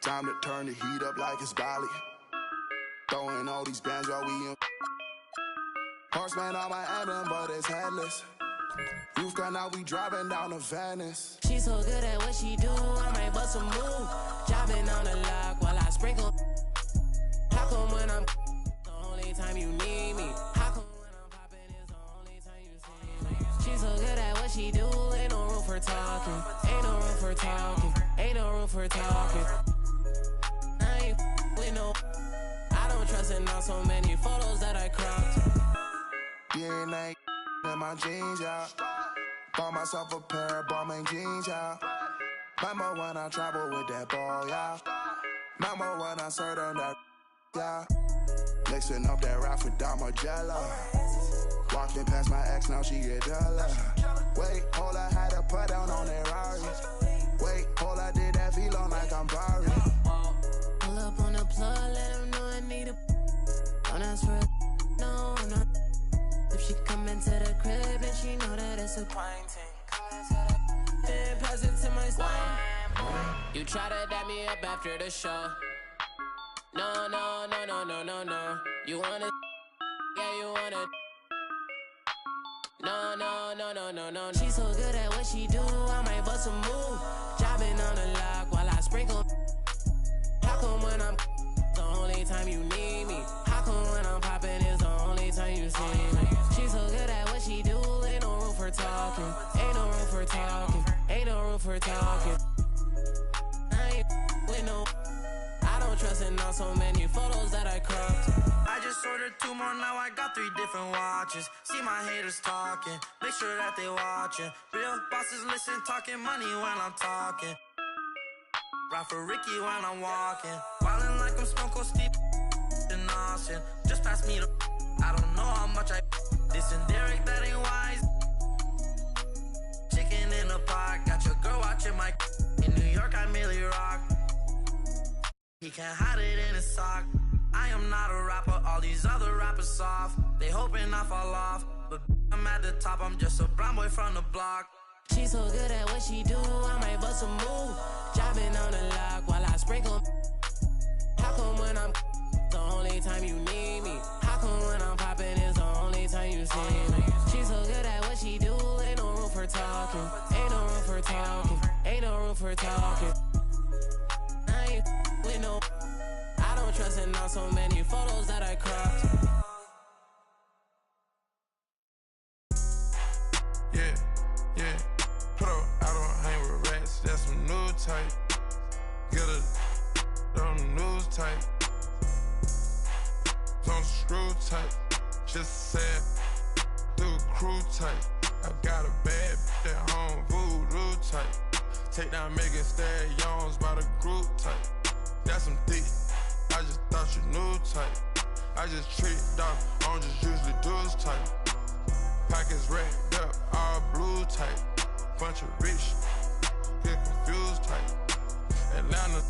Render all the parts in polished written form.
Time to turn the heat up like it's Bali. Throwing all these bands while we in. Horseman on my emblem, but it's headless. You've got now we driving down to Venice. She's so good at what she do, I might bust a move. Jobbing on the lock while I sprinkle. How come when I'm the only time you need me? How come when I'm popping is the only time you see me? She's so good at what she do, ain't no room for talking. Ain't no room for talking. Ain't no room for talking. I ain't with no. I don't trust in now so many photos that I cropped. DNA in my jeans, yeah. Bought myself a pair of Balmain jeans, yeah. Remember when I traveled with that ball, yeah. Remember when I served on that, yeah. Mixing up that rap with Damagella. Walking past my ex, now she get jealous. Wait, hold I had to put down on that Rari. Wait, hold I did that velo like I'm Barry. Pull up on the plug, let him know I need a. Don't ask for a. No, no. If she come into the crib and she know that it's a quarantine. Then pass it to my slime. You try to dap me up after the show. No, no, no, no, no, no, no. You wanna, yeah, you wanna. No, no, no, no, no, no. She's so good at what she do, I might bust a move. Jobbing on the lock while I sprinkle. How come when I'm the only time you need me? How come when I'm popping is the only time you see me? She's so good at what she do, ain't no room for talking. Ain't no room for talking. Ain't no room for talking. I ain't with no. I don't trust in now so many photos that I cropped. I just ordered 2 more, now I got 3 different watches. See my haters talking, make sure that they watching. Real bosses listen, talking money when I'm talking. Ride for Ricky when I'm walking. Wildin' like I'm Stone Cold Steve in Austin. Just pass me the. I don't know how much I. This and Derek, that ain't wise. Chicken in a pot, got your girl watching my. In New York, I merely rock. He can't hide it in his sock. I am not a rapper, all these other rappers soft. They hoping I fall off, but I'm at the top, I'm just a brown boy from the block. She's so good at what she do, I might bust a move. Jobbing on the lock while I sprinkle. How come when I'm the only time you need me? How come when I'm popping is the only time you see me? She's so good at what she do, ain't no room for talking. Ain't no room for talking. Ain't no room for talking. I ain't with no. I don't trust in now so many photos that I cropped. Yeah, yeah. Put up, I don't hang with rats, that's some new type. Get a on the news type. On the screw type. Just said through a crew type. I got a bad bitch at home, voodoo type. Take down Megan Stallions by the group type. That's some thick. I just thought you knew type. I just treat dog, I don't just usually do this type. Pockets racked up, all blue type. Bunch of rich, get confused type. Atlanta,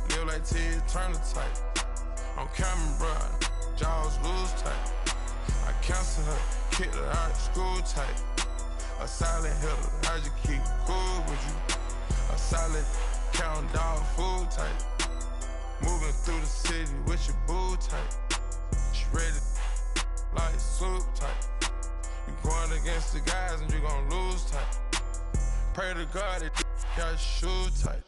live like Ted Turner type. On camera, bruh, jaws loose type. I cancel her, kicked her out of school type. A silent hitter, I just keep cool with you. A solid count dog food type. Moving through the city with your boo type. She ready like soup type. You going against the guys and you gon' lose type. Pray to God that got your shoe tight.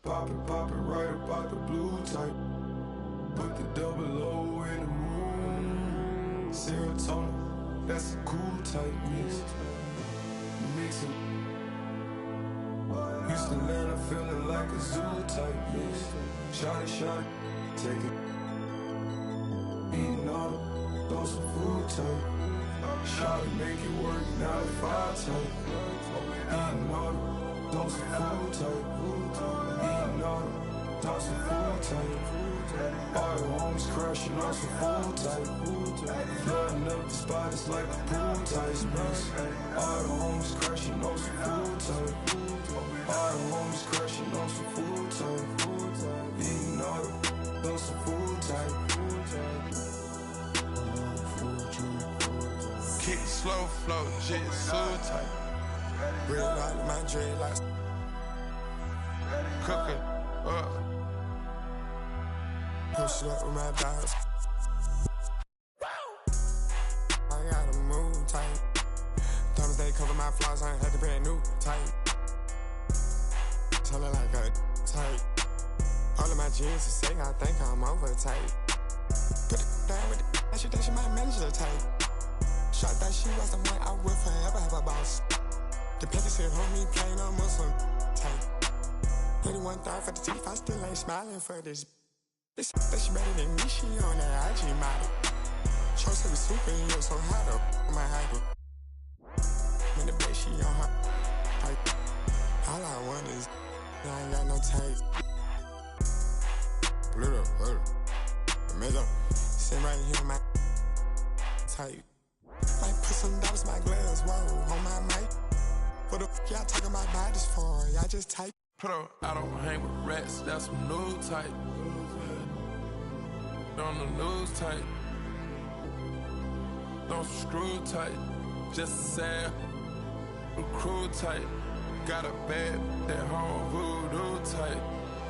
Poppin', right about the blue type. Put the double O in the moon. Serotonin, that's a cool type mix. Mixin'. Houston, Atlanta, feeling like a zoo type mix. Shot it, take it. Eating all the, throw some food type. Shot it, make it work, 9 to 5 type. Eating all the, throw some food type. Eating all the, throw some food type. All the homies crashing on some food type. Flooding up the spot, it's like a pool type mix. All the homies crashing on some food type. All the homies crashing on some food type. Eating all the, throw some food type. Kick slow flow, shit so tight. Red light in my dreadlocks. Cook it up, push it up with my dogs. I gotta move tight. Thomas they cover my flaws, I ain't had to brand new tight. Tell her like a tight. All of my jeans to say I think I'm over tight. Put it down with it, she think she might manage the tight. Shot that she was the one I will forever have a boss. The picket said, homie, plain on Muslim tight. 81 for the teeth, I still ain't smiling for this. This that she better than me, she on that IG model. Short said we superhero, so how the am I hiding? In the bed, she on her tight. All I want is, I ain't got no tight. Little, middle, sit right here on my tight. Might put some dollars in my glass, whoa, on my mic. What the f y'all talking about bodies for? Y'all just type. Put up, I don't hang with rats, that's some new type. On the news type. Don't screw tight. Just sad, crew tight. Got a bad at home, voodoo tight.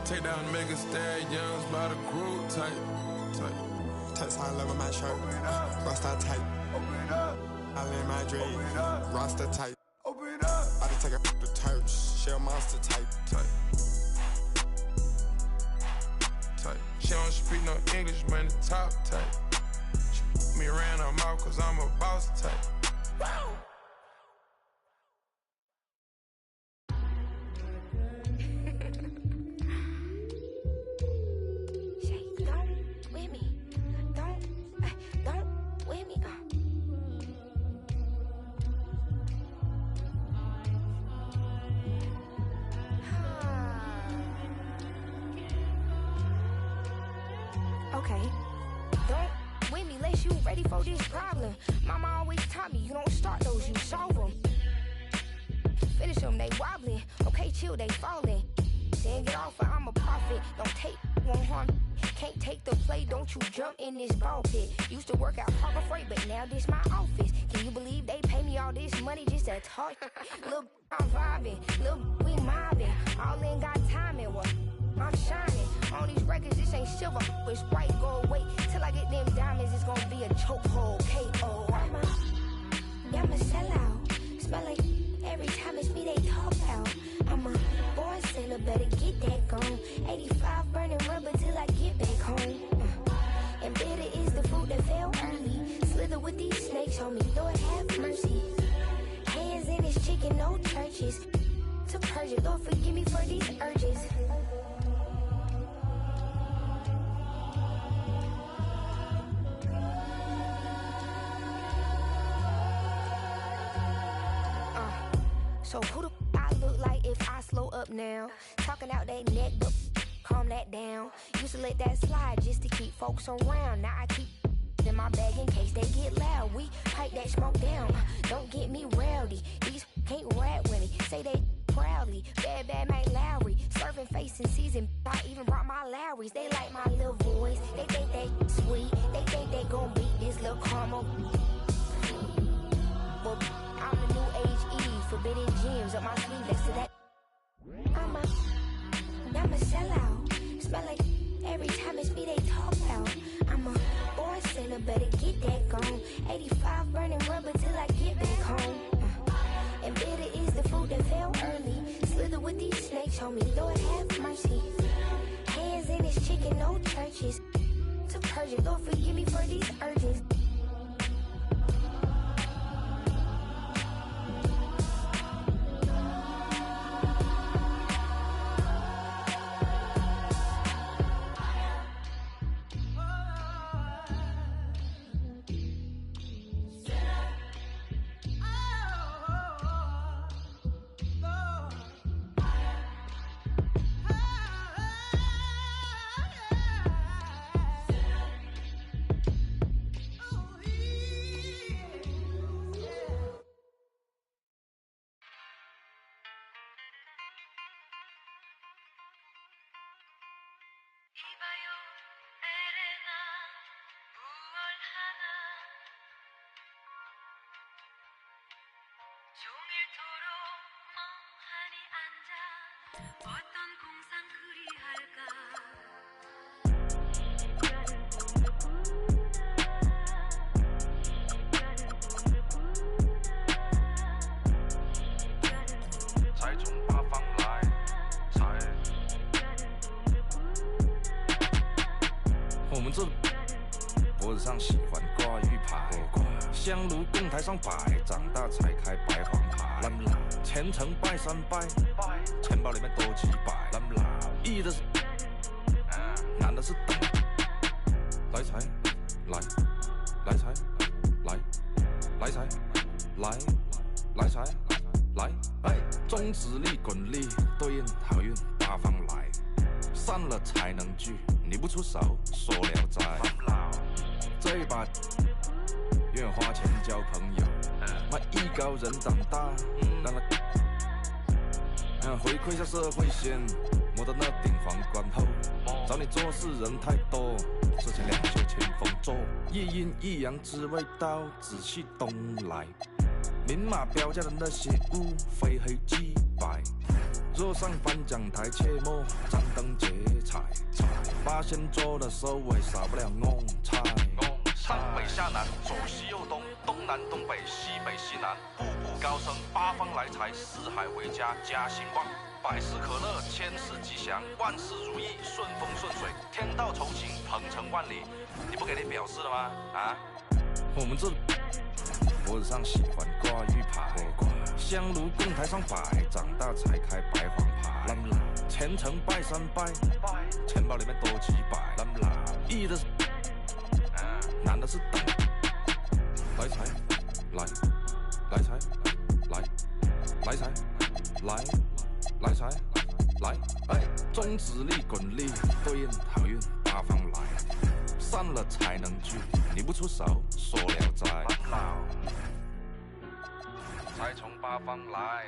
Take down mega stallions by the crew tight. Text high level my shirt. Rasta tight. I in my dream. Rasta tight. I just take a the turch. Shell monster tight. She don't speak no English, man, the top tight. She put me around her mouth cause I'm a boss type. Okay, don't with me unless you ready for this problem. Mama always taught me you don't start those, you solve them. Finish them, they wobbling. Okay, chill, they falling. Then get off, I'm a prophet. Don't take, won't harm. Can't take the play, don't you jump in this ball pit. Used to work out Harbor Freight, but now this my office. Can you believe they pay me all this money just to talk? Look, I'm vibing, look, we mobbing. All in got timing, what? I'm shining. On these records, this ain't silver, it's white gold. Wait till I get them diamonds, it's gonna be a chokehold. K.O. I'm a sellout. Smell like every time it's me they talk out. I'm a born sinner, better get that gone. 85 burning rubber till I get back home. And bitter is the fruit that fell early. Slither with these snakes on me, Lord have mercy. Hands in this chicken, no churches. To purge it, Lord forgive me for these urges. So who the I look like if I slow up now? Talking out that neck, but calm that down. Used to let that slide just to keep folks around. Now I keep in my bag in case they get loud. We pipe that smoke down. Don't get me rowdy. These can't rap with me. Say they proudly. Bad Mike Lowry. Serving face in season. I even brought my Lowrys. They like my little voice. They think they sweet. They think they gon' beat this little caramel. Well, I'm the new age Eve. Forbidden gems up my sleeve next to that. I'm a sellout. Smell like every time it's me they talk out. I'm a born sinner, better get that gone. 85 burning rubber till I get back home. And bitter is the fruit that fell early. Slither with these snakes on me, Lord have mercy. Hands in this chicken, no churches. To purge it, Lord forgive me for these urges. 이봐요 에레나 무얼 하나 종일토록 멍하니 앉아 어떤 공상 그리할까 们这脖子上喜欢挂玉牌，香炉供台上摆，长大才开白黄牌。虔诚拜三拜，钱包里面多几百。易的是，难的是等。来财，来财，来财，来财，来，哎，中指力滚力对应好运八方来，散了才能聚，你不出手说了斋。这一把愿花钱交朋友，卖艺高人胆大，让他回馈下社会先，摸到那顶皇冠后，找你做事人太多，这前两袖清风做，一阴一阳之谓道，仔细东来。明码标价的那些物，非黑即白。若上颁奖台，切莫张灯结彩。八仙桌的收尾，少不了弄菜。上北下南，左西右东，东南东北，西北西南，步步高升，八方来财，四海为家，家兴旺。百事可乐，千事吉祥，万事如意，顺风顺水，天道酬勤，鹏程万里。你不给你表示了吗？啊？我们这脖子上喜欢挂玉牌，香炉供台上摆，长大才开白黄牌。虔诚拜三拜，钱包里面多几百。易的是，难的是等。来财，来财，来财，来财，来，哎，中指力滚力对应好运八方来，散了才能聚，你不出手说了斋。才从八方来。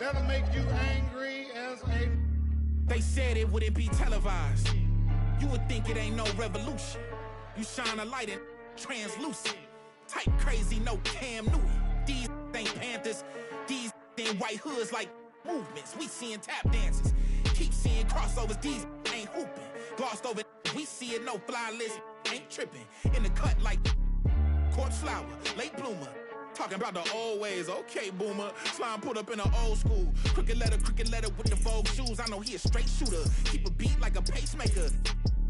That'll make you angry as a... They said it wouldn't be televised. You would think it ain't no revolution. You shine a light in translucent. Type crazy, no Cam Newton. These ain't Panthers. These ain't white hoods like movements. We seeing tap dances. Keep seeing crossovers. These ain't hooping. Glossed over. We see it, no fly list. Ain't tripping. In the cut like corpse flower, late bloomer. Talking about the old ways, okay, boomer. Slime put up in an old school. Crooked letter with the Vogue shoes. I know he a straight shooter. Keep a beat like a pacemaker.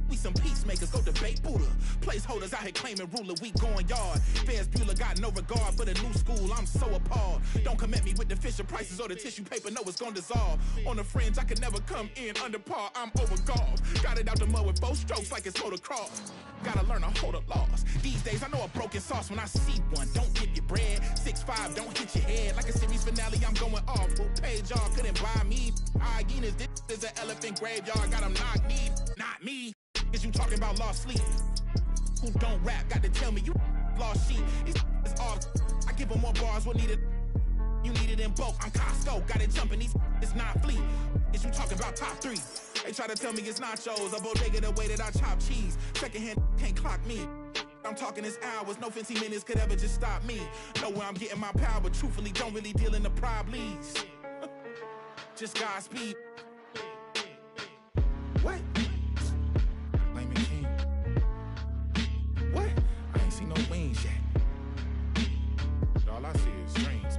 We some peacemakers, go debate Buddha. Placeholders out here claiming ruler, we going yard. Fairs Bueller got no regard for the new school, I'm so appalled. Don't come at me with the Fisher prices or the tissue paper, no, it's gonna dissolve. On the fringe, I could never come in under par, I'm overgolfed. Got it out the mud with 4 strokes like it's motocross. Gotta learn to hold a loss. These days, I know a broken sauce when I see one. Don't dip your bread. 6'5", don't hit your head. Like a series finale, I'm going off. Full page, y'all couldn't buy me. Hyenas, this is an elephant graveyard. Got them knocked me, not me. Is you talking about lost sleep? Who don't rap, got to tell me you lost sheep. It's all, I give them more bars, what needed? You need it in bulk, I'm Costco, got it jumping, it's not fleet. Is you talking about top 3? They try to tell me it's nachos, a bodega the way that I chop cheese. Secondhand can't clock me. I'm talking this hours, no 15 minutes could ever just stop me. Know where I'm getting my power, but truthfully don't really deal in the problems. Just Godspeed. What? Blame me king. What? I ain't seen no wings yet. All I see is strings.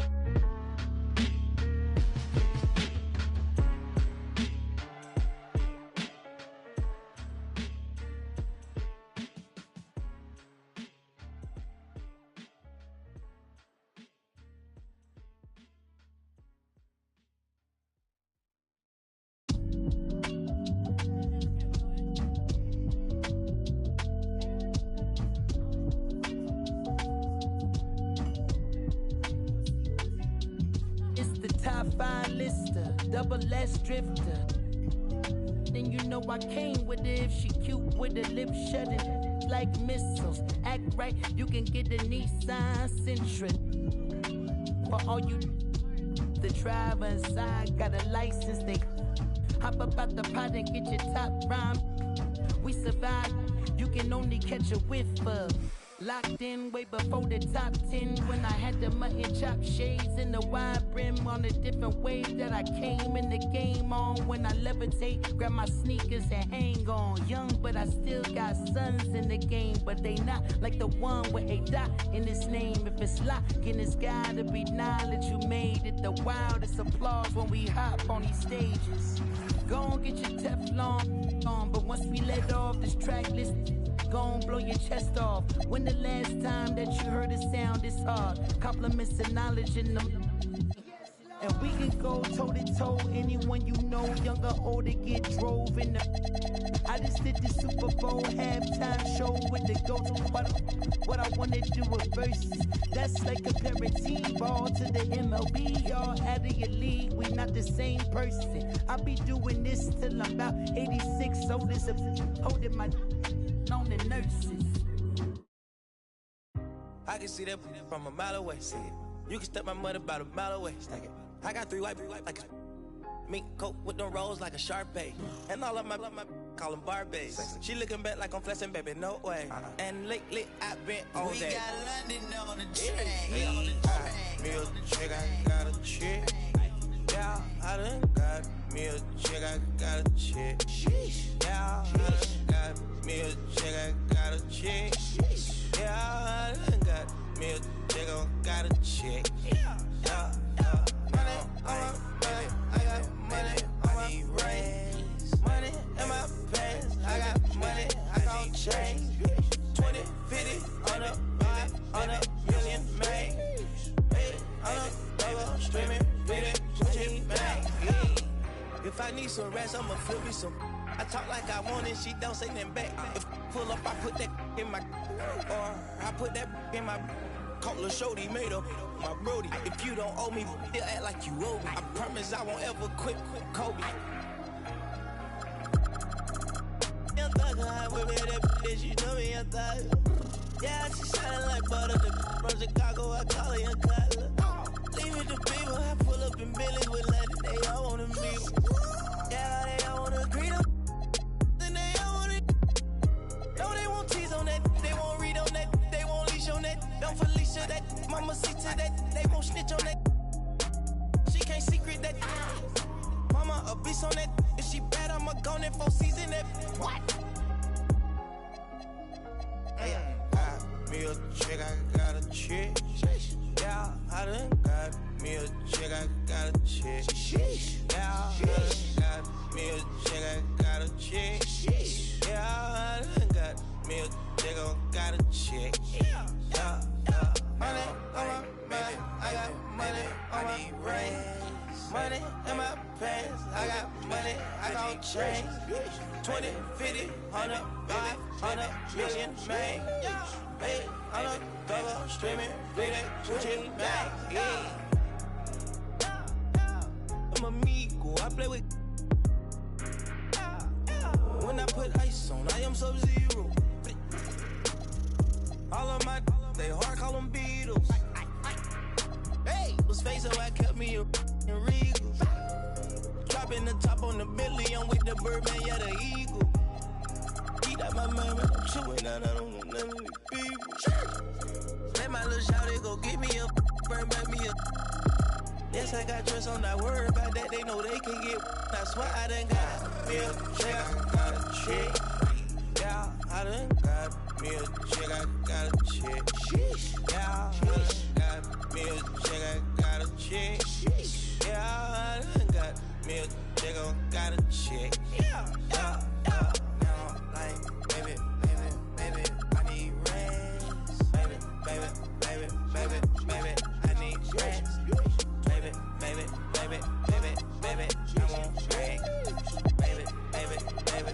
Double S drifter. then you know I came with it. If she cute with her lips shutting like missiles, act right, you can get a Nissan Sentra. For all you the driver inside got a license, they hop up out the pot and get your top rhyme. We survive, you can only catch a whiff of. Locked in way before the top 10 when I had the mutton chop shades and the wide brim on a different wave that I came in the game on. When I levitate, grab my sneakers and hang on. Young, but I still got sons in the game, but they not like the one with a dot in his name. If it's locking, it's gotta be knowledge you made it. The wildest applause when we hop on these stages. Go on, get your Teflon on, but once we let off this track list, go on, blow your chest off. When the last time that you heard a sound this hard? Compliments and knowledge in them. And we can go toe to toe. Anyone you know, young or old, to get drove in the. I just did the Super Bowl halftime show with the GOATs. What I wanna do with verses. That's like comparing T-ball to the MLB. Y'all out of your league, we not the same person. I'll be doing this till I'm about 86. Old as a holding my on the nurses. I can see that from a mile away. See it. You can step my mother about a mile away. Stack it. I got 3 white like a mink coat with them rolls like a Sharpay. And all of my call them Barbies. She looking back like I'm flexing, baby, no way. And lately I've been on that. We got London on the track. Me a chick, I got a chick. Yeah, I done got me a chick, I got a chick. Yeah, I done got me a chick, I got a chick. Yeah, I done got me a chick, I got a chick. Yeah. Money on my money, I got money on my rings. Money in my pants, I got money, I got change. 20, 50, on a million, man. On a double, streaming, reading, switching, man. If I need some rest, I'ma flip me some. I talk like I want it, she don't say nothing back. If pull up, I put that in my, or I put that in my. Call a shorty, made up my brody. If you don't owe me, they'll act like you owe me. I promise I won't ever quit Kobe. Young thugger, I with me, that bitch, you know me, young thugger. Yeah, she shining like butter, from Chicago, I call her young Cutler. Leave it to people, I pull up in Billy with London, they all wanna meet. Yeah, they all wanna greet them. Then they all wanna. No, they won't tease on that, they won't read on that, they won't leash on that. Don't Felicia that, mama see to that, they won't snitch on that. She can't secret that. Mama a beast on that. If she bad, I'ma go in 4 season that. What? Me a chick, I got a chick. Yeah, I done got me a chick, I got a chick. Yeah, I done got me a chick, I got a chick. Yeah, I done got me a chick, I got a chick. Yeah. Money on my money, I got money on my rings. Money in my pants, I got money, I got change. 20, 50, 100, 500 million, man. Hey, I'm a double, streaming, reading, switching, back. I'm amigo, I play with. When I put ice on, I am Sub-Zero. All of my they hard, call them Beatles. Hey, was face so I kept me in Regal. Dropping the top on the Bentley, I'm with the Birdman, yeah, the Eagle. Eat out my mind, man, I'm chewing out, I don't know none of these people. Let my little shawty go get me up, burn back me up. Yes, I got trust, I'm not worried about that, they know they can get. I swear I done got me a check, I got a chick. Yeah, I done got me a chick, I got a chick. Yeah, I done got me a chick, I got a chick. Yeah, I done got me a chick, I got a chick. Yeah. Now I'm like, baby, I need rest. Baby, I need rest. Baby, I want rest. Baby,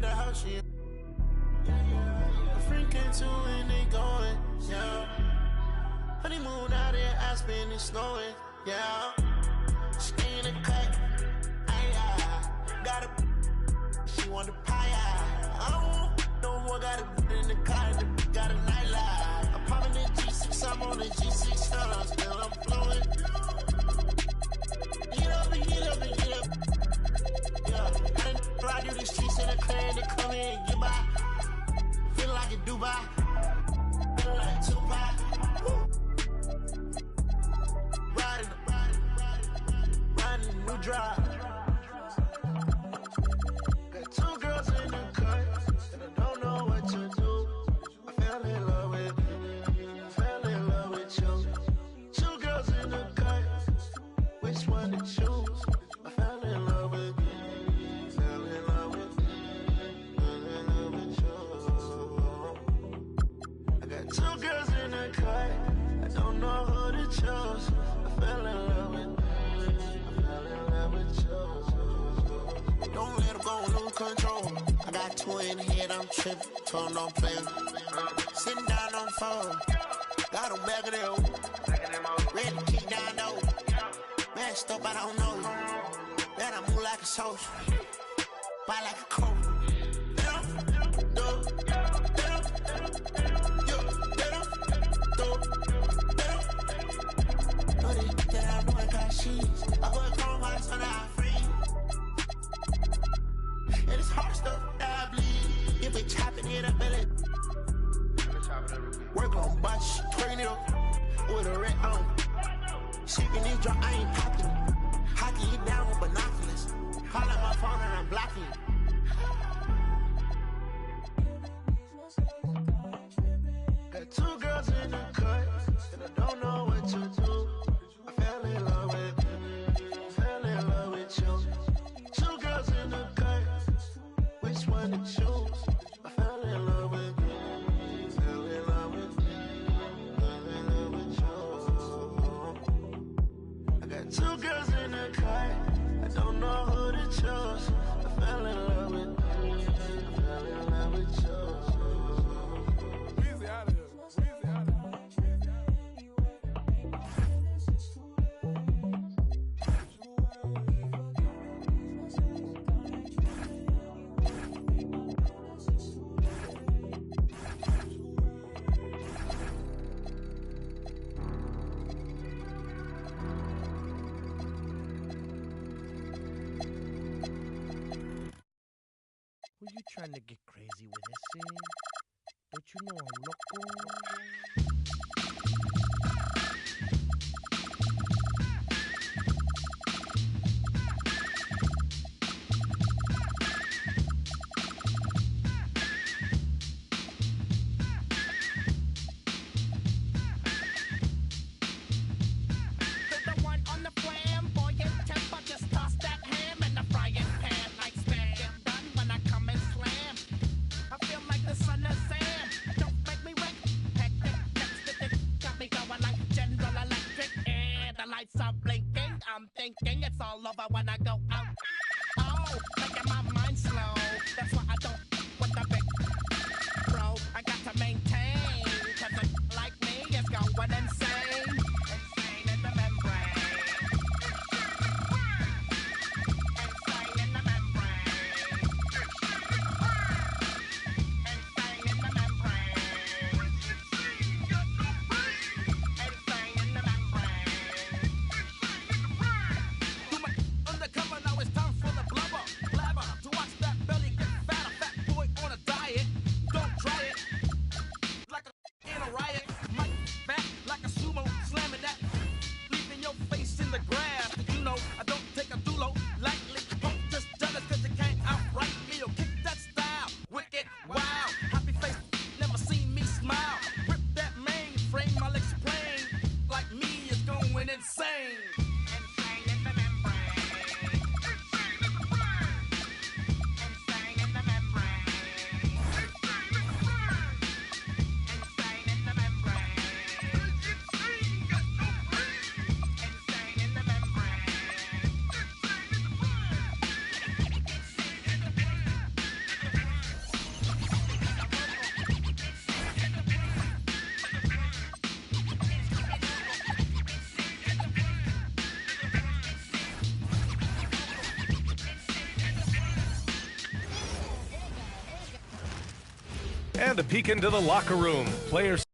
the house, she. A freak into and they going, yeah. Honeymoon out in Aspen, it's snowing, yeah. She in the cut, got a. She want the pie, I don't no more, got a in the car, got a nightlife. I'm popping the G6, I'm on the G6 stars, still I'm flowing. Get up and get up and get up. Yeah, I done ride through the streets in the clan to come in and get by. Feel like in Dubai, feel like Tupac. Riding a new drive. Got two girls in the cut, and I don't know what to do. I fell in love with you. Two girls in the cut, which one to choose? I fell in love with you. Fell in love with you. I got two girls in the cut, I don't know who to choose. I fell in love with you. Don't let them go, lose control. I got two in the head, I'm tripping. Phone don't play. Sitting down on the phone. Got them back of them. Ready to kick down though. Messed up, I don't know. Then I move like a social. Buy like a coat. I put chrome hearts on our free. And it's hard stuff that I bleed. If we chopping it up, belly. Work on butch, twerking it up with a red on. Shaking this drop, I ain't popping. Hockey it down with binoculars. Call out my phone and I'm blocking. Got two girls in the cut, and I don't know what to do. I fell in love with you. Two girls in the cut, which one to choose? I fell in love with you. Fell in love with you. Fell in love with you. I got two girls in the cut, I don't know who to choose. I fell in love with you. I fell in love with you. Easy out of here. Easy out of here. Were you trying to get crazy with this thing? Don't you know I'm loco? The one on the flamboyant temper, just toss that ham in the frying pan like spam. Get done when I come and slam. I feel like the son of Sam. Don't make me wreck. Hectic, next got me going like General Electric. And the lights are blinking. I'm thinking it's all over when I go out. Oh, making my mind slow. That's why I don't with the big bro. I got to maintain. Cause a like me is going insane. Insane in the membrane. Insane in the membrane. Insane in the membrane. Insane in the membrane. Too much on the And a peek into the locker room. Players.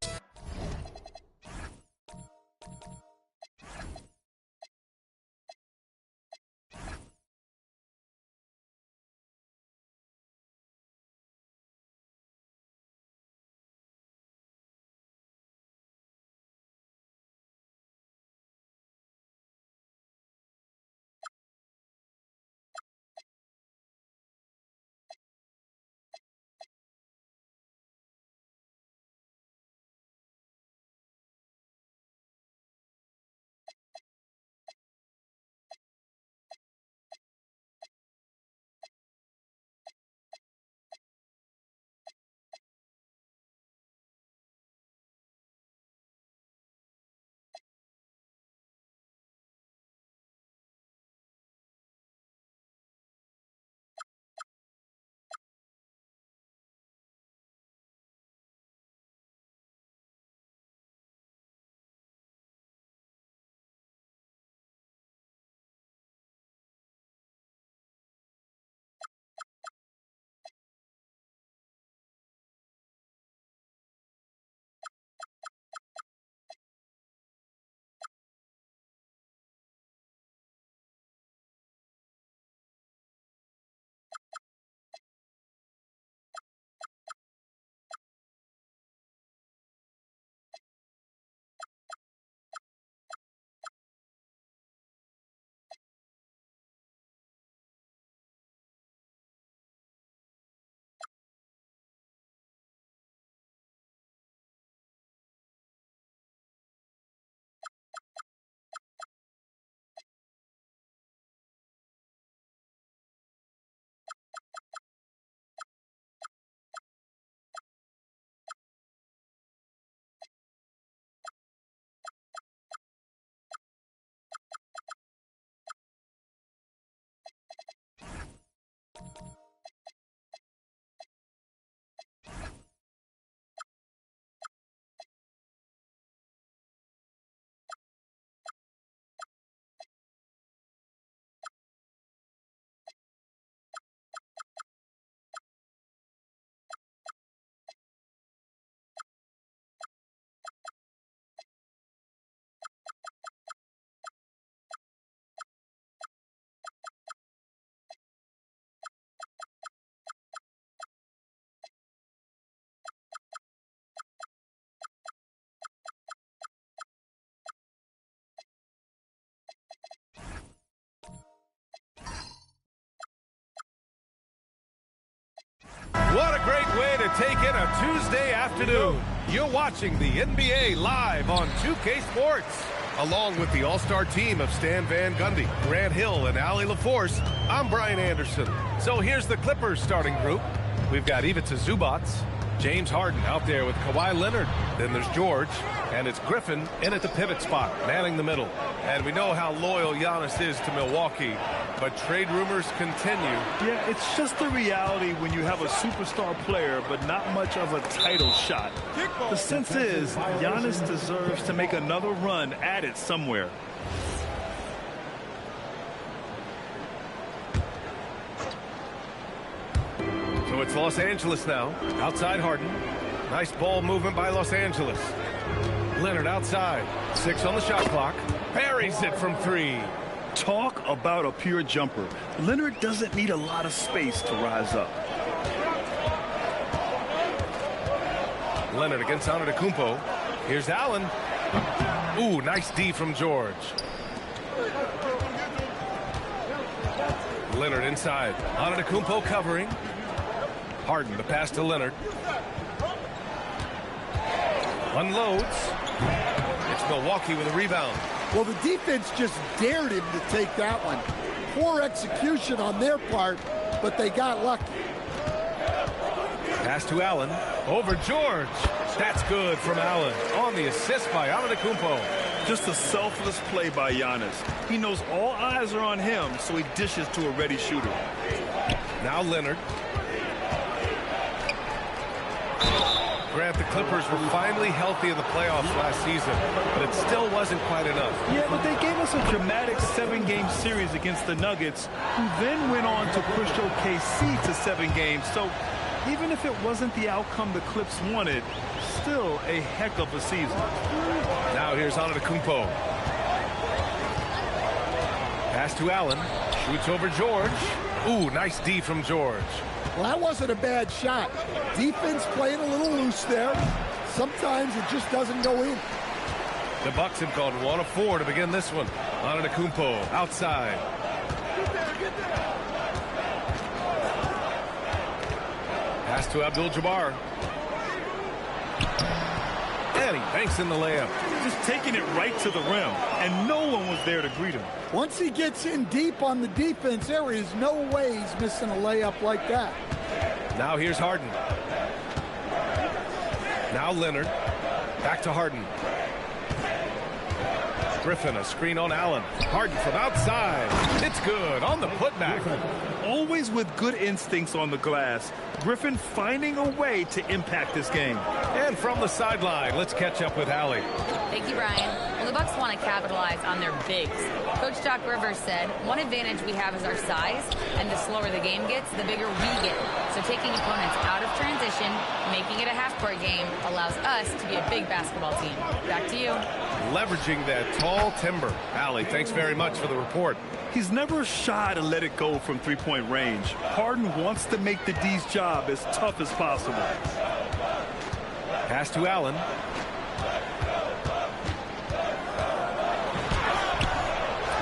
What a great way to take in a Tuesday afternoon. You're watching the NBA live on 2K Sports. Along with the all-star team of Stan Van Gundy, Grant Hill, and Allie LaForce, I'm Brian Anderson. So here's the Clippers starting group. We've got Ivica Zubac, James Harden out there with Kawhi Leonard. Then there's George, and it's Griffin in at the pivot spot, manning the middle. And we know how loyal Giannis is to Milwaukee, but trade rumors continue. Yeah, it's just the reality when you have a superstar player, but not much of a title shot. The sense is Giannis deserves to make another run at it somewhere. So it's Los Angeles now. Outside Harden. Nice ball movement by Los Angeles. Leonard outside. 6 on the shot clock. Buries it from 3. Talk about a pure jumper. Leonard doesn't need a lot of space to rise up. Leonard against Antetokounmpo. Here's Allen. Ooh, nice D from George. Leonard inside. Antetokounmpo covering. Harden, the pass to Leonard. Unloads. It's Milwaukee with a rebound. Well, the defense just dared him to take that one. Poor execution on their part, but they got lucky. Pass to Allen. Over George. That's good from Allen. On the assist by Antetokounmpo. Just a selfless play by Giannis. He knows all eyes are on him, so he dishes to a ready shooter. Now Leonard. Grant, the Clippers were finally healthy in the playoffs last season, but it still wasn't quite enough. Yeah, but they gave us a dramatic 7-game series against the Nuggets, who then went on to push OKC to 7 games. So Even if it wasn't the outcome the Clips wanted, still a heck of a season. Now here's Antetokounmpo. Pass to Allen. Shoots over George. Ooh, nice D from George. Well, that wasn't a bad shot. Defense playing a little loose there. Sometimes it just doesn't go in. The Bucks have gone 1 of 4 to begin this one. Antetokounmpo outside. Pass to Abdul-Jabbar. And he banks in the layup. Just taking it right to the rim, and no one was there to greet him. Once he gets in deep on the defense, there is no way he's missing a layup like that. Now here's Harden. Now Leonard. Back to Harden. Griffin, a screen on Allen. Harden from outside. It's good on the putback. Always with good instincts on the glass. Griffin finding a way to impact this game. And from the sideline, let's catch up with Allie. Thank you, Brian. Well, the Bucks want to capitalize on their bigs. Coach Doc Rivers said, one advantage we have is our size, and the slower the game gets, the bigger we get. So taking opponents out of transition, making it a half-court game, allows us to be a big basketball team. Back to you. Leveraging that tall timber. Allie, thanks very much for the report. He's never shy to let it go from three-point range. Harden wants to make the D's job as tough as possible. Pass to Allen.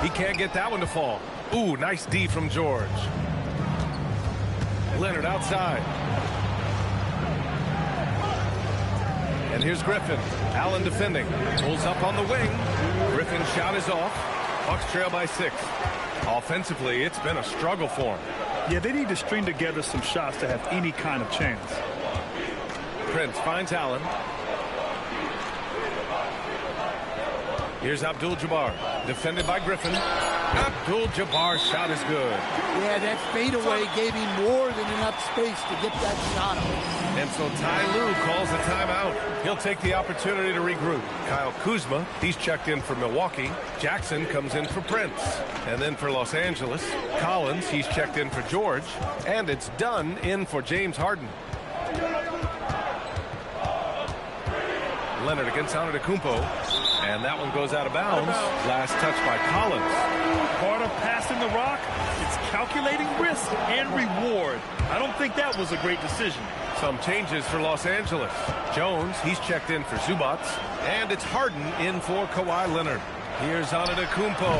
He can't get that one to fall. Ooh, nice D from George. Leonard outside. And here's Griffin. Allen defending. Pulls up on the wing. Griffin's shot is off. Bucks trail by 6. Offensively, it's been a struggle for him. Yeah, they need to string together some shots to have any kind of chance. Prince finds Allen. Here's Abdul-Jabbar, defended by Griffin. Abdul-Jabbar's shot is good. Yeah, that fadeaway gave him more than enough space to get that shot off. And so Ty Lue calls a timeout. He'll take the opportunity to regroup. Kyle Kuzma, he's checked in for Milwaukee. Jackson comes in for Prince. And then for Los Angeles, Collins, he's checked in for George. And it's Dunn in for James Harden. Leonard against Antetokounmpo. And that one goes out of bounds. Last touch by Collins. Part of passing the rock, it's calculating risk and reward. I don't think that was a great decision. Some changes for Los Angeles. Jones, he's checked in for Zubac. And it's Harden in for Kawhi Leonard. Here's Antetokounmpo.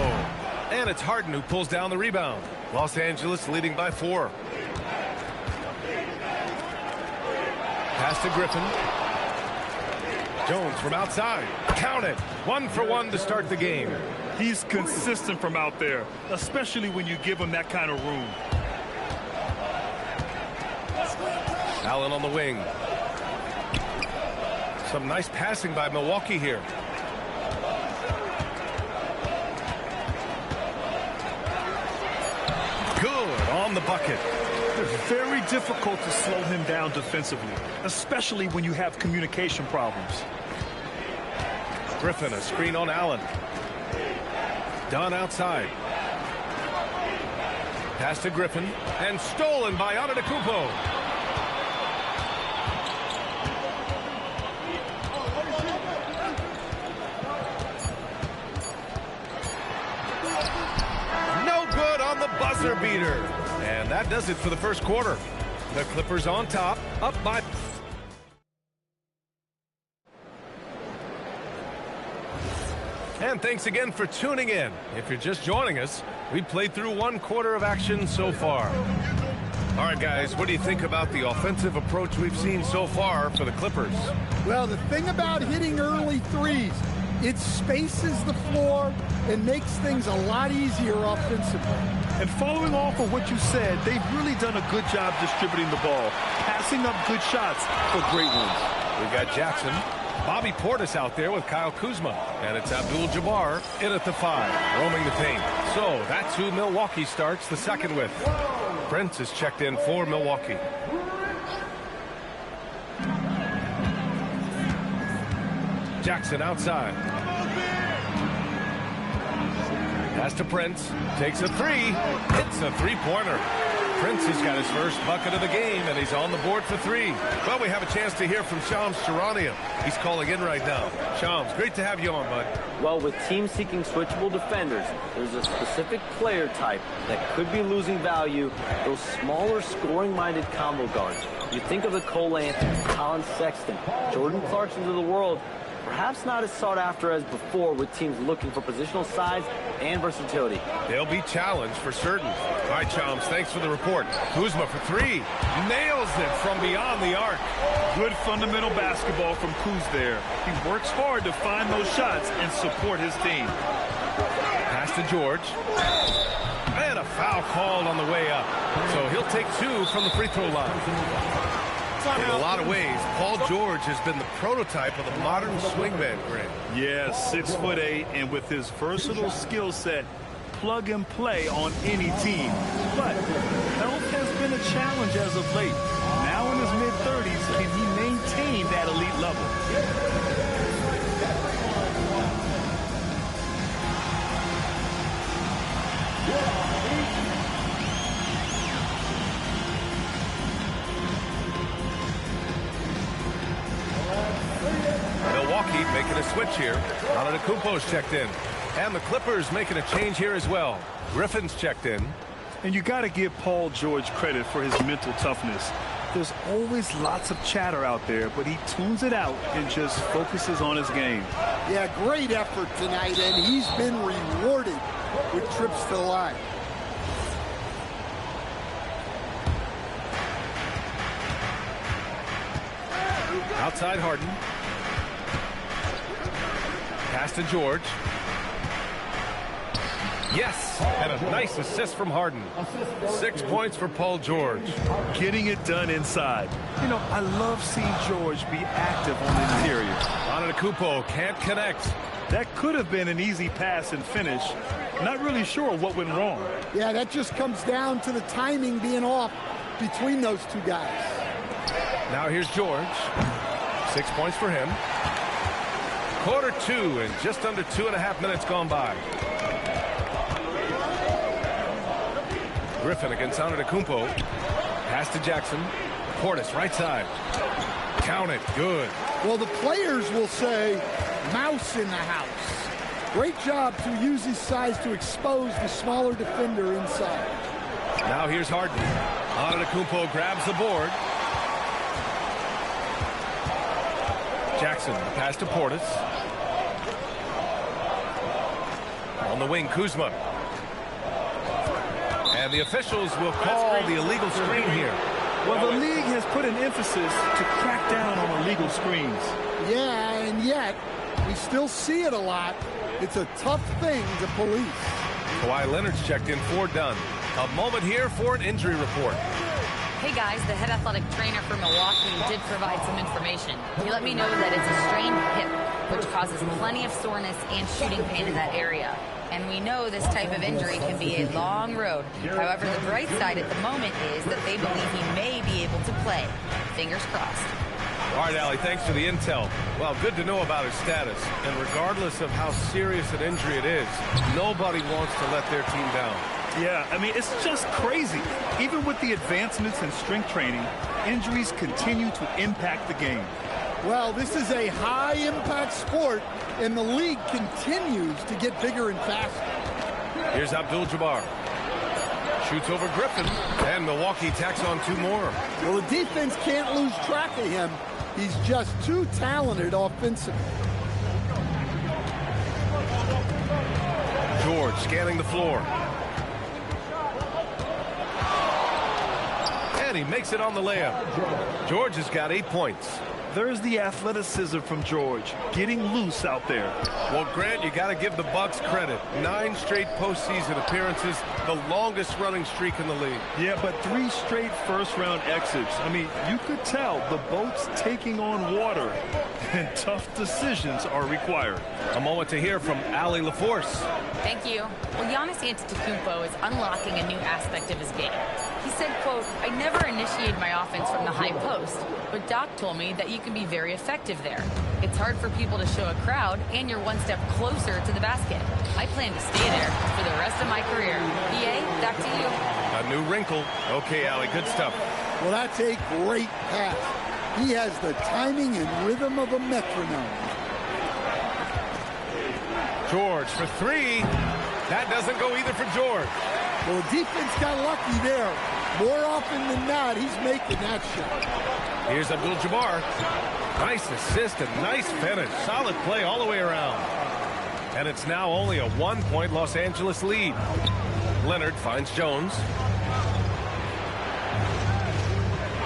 And it's Harden who pulls down the rebound. Los Angeles leading by 4. Pass to Griffin. Jones from outside. Count it. 1 for 1 to start the game. He's consistent from out there, especially when you give him that kind of room. Allen on the wing. Some nice passing by Milwaukee here. Good on the bucket. It's very difficult to slow him down defensively, especially when you have communication problems. Griffin, a screen on Allen. Dunn outside. Pass to Griffin, and stolen by Antetokounmpo. No good on the buzzer beater. And that does it for the first quarter. The Clippers on top, up by... And thanks again for tuning in. If you're just joining us, we played through 1 quarter of action so far. All right, guys, what do you think about the offensive approach we've seen so far for the Clippers? Well, the thing about hitting early threes, it spaces the floor and makes things a lot easier offensively. And following off of what you said, they've really done a good job distributing the ball, passing up good shots for great ones. We've got Jackson. Bobby Portis out there with Kyle Kuzma. And it's Abdul-Jabbar in at the 5, roaming the paint. So that's who Milwaukee starts the second with. Prince is checked in for Milwaukee. Jackson outside. Pass to Prince. Takes a 3. Hits a 3-pointer. Prince has got his first bucket of the game, and he's on the board for 3. Well, we have a chance to hear from Shams Charania. He's calling in right now. Shams, great to have you on, bud. Well, with teams seeking switchable defenders, there's a specific player type that could be losing value, those smaller scoring-minded combo guards. You think of the Cole Anthony, Colin Sexton, Jordan Clarksons of the world, perhaps not as sought after as before with teams looking for positional size and versatility. They'll be challenged for certain. All right, Shams, thanks for the report. Kuzma for 3. Nails it from beyond the arc. Good fundamental basketball from Kuz there. He works hard to find those shots and support his team. Pass to George. And a foul called on the way up. So he'll take 2 from the free throw line. In a lot of ways, Paul George has been the prototype of the modern swingman, Grant. Yeah, 6'8", and with his versatile skill set, plug and play on any team. But health has been a challenge as of late. Now in his mid-30s, can he maintain that elite level? Milwaukee making a switch here. Antetokounmpo's checked in. And the Clippers making a change here as well. Griffin's checked in. And you got to give Paul George credit for his mental toughness. There's always lots of chatter out there, but he tunes it out and just focuses on his game. Yeah, great effort tonight, and he's been rewarded with trips to the line. Outside Harden. Pass to George. Yes, and a nice assist from Harden. 6 points for Paul George. Getting it done inside. You know, I love seeing George be active on the interior. Antetokounmpo can't connect. That could have been an easy pass and finish. Not really sure what went wrong. Yeah, that just comes down to the timing being off between those two guys. Now here's George. 6 points for him. Quarter 2 and just under 2.5 minutes gone by. Griffin against Antetokounmpo. Pass to Jackson. Portis right side. Count it. Good. Well, the players will say, mouse in the house. Great job to use his size to expose the smaller defender inside. Now here's Harden. Antetokounmpo grabs the board. Jackson, the pass to Portis. On the wing, Kuzma. And the officials will call the illegal screen here. Well, the league has put an emphasis to crack down on illegal screens. Yeah, and yet we still see it a lot. It's a tough thing to police. Kawhi Leonard's checked in for Dunn. A moment here for an injury report. Hey guys, the head athletic trainer for Milwaukee did provide some information. He let me know that it's a strained hip, which causes plenty of soreness and shooting pain in that area. And we know this type of injury can be a long road. However, the bright side at the moment is that they believe he may be able to play. Fingers crossed. All right, Allie, thanks for the intel. Well, good to know about his status. And regardless of how serious an injury it is, nobody wants to let their team down. Yeah, I mean, it's just crazy. Even with the advancements in strength training, injuries continue to impact the game. Well, this is a high-impact sport, and the league continues to get bigger and faster. Here's Abdul-Jabbar. Shoots over Griffin, and Milwaukee tacks on 2 more. Well, the defense can't lose track of him. He's just too talented offensively. George scanning the floor. And he makes it on the layup. George has got 8 points. There's the athleticism from George, getting loose out there. Well, Grant, you got to give the Bucks credit. 9 straight postseason appearances, the longest running streak in the league. Yeah, but 3 straight first-round exits. I mean, you could tell the boat's taking on water, and tough decisions are required. A moment to hear from Allie LaForce. Thank you. Well, Giannis Antetokounmpo is unlocking a new aspect of his game. He said, quote, "I never initiated my offense from the high post, but Doc told me that you can be very effective there. It's hard for people to show a crowd, and you're one step closer to the basket. I plan to stay there for the rest of my career. EA, back to you. A new wrinkle. Okay, Allie, good stuff. Well, that's a great pass. He has the timing and rhythm of a metronome. George for three. That doesn't go either for George. Well, the defense got lucky there. More often than not, he's making that shot. Here's Abdul-Jabbar. Nice assist and nice finish. Solid play all the way around. And it's now only a 1-point Los Angeles lead. Leonard finds Jones.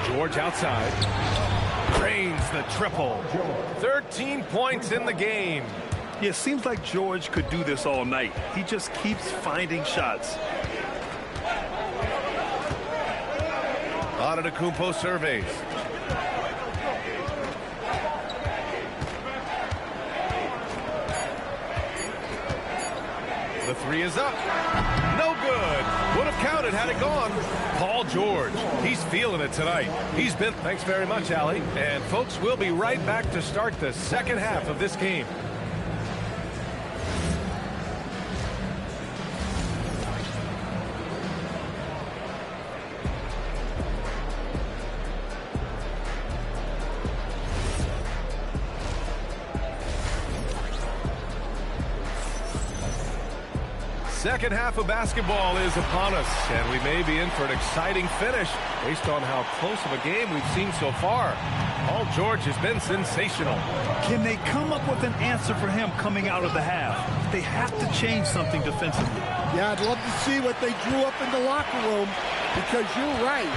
George outside. Drains the triple. 13 points in the game. Yeah, it seems like George could do this all night. He just keeps finding shots. Antetokounmpo surveys. The three is up. No good. Would have counted had it gone. Paul George. He's feeling it tonight. He's been... Thanks very much, Allie. And, folks, we'll be right back to start the second half of this game. Second half of basketball is upon us, and we may be in for an exciting finish based on how close of a game we've seen so far. Paul George has been sensational. Can they come up with an answer for him coming out of the half? They have to change something defensively. Yeah, I'd love to see what they drew up in the locker room, because you're right.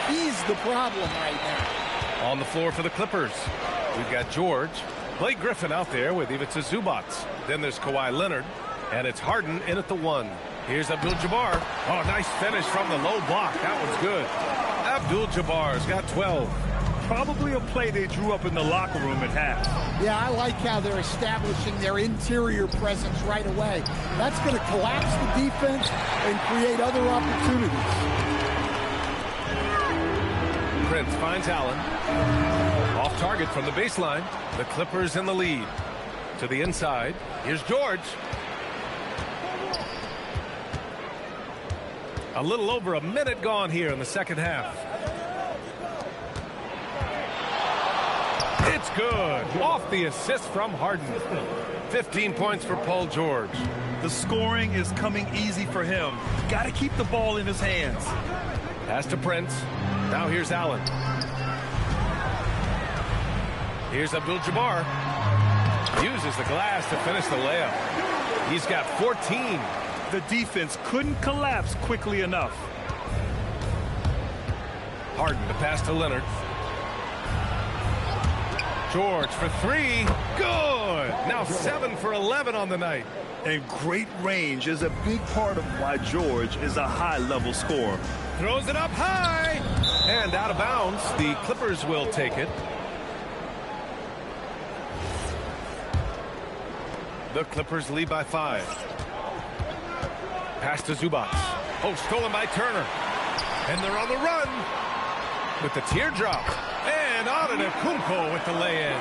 He's the problem right now. On the floor for the Clippers, we've got George. Blake Griffin out there with Ivica Zubac. Then there's Kawhi Leonard. And it's Harden in at the one. Here's Abdul-Jabbar. Oh, nice finish from the low block. That one's good. Abdul-Jabbar's got 12. Probably a play they drew up in the locker room at half. Yeah, I like how they're establishing their interior presence right away. That's going to collapse the defense and create other opportunities. Prince finds Allen. Off target from the baseline. The Clippers in the lead. To the inside. Here's George. A little over a minute gone here in the second half. It's good. Off the assist from Harden. 15 points for Paul George. The scoring is coming easy for him. Got to keep the ball in his hands. Pass to Prince. Now here's Allen. Here's Abdul-Jabbar. Uses the glass to finish the layup. He's got 14. The defense couldn't collapse quickly enough. Harden to pass to Leonard. George for three. Good. Now 7 for 11 on the night. And great range is a big part of why George is a high-level scorer. Throws it up high. And out of bounds. The Clippers will take it. The Clippers lead by 5. Pass to Zubac. Oh, stolen by Turner. And they're on the run with the teardrop. And Antetokounmpo with the lay-in.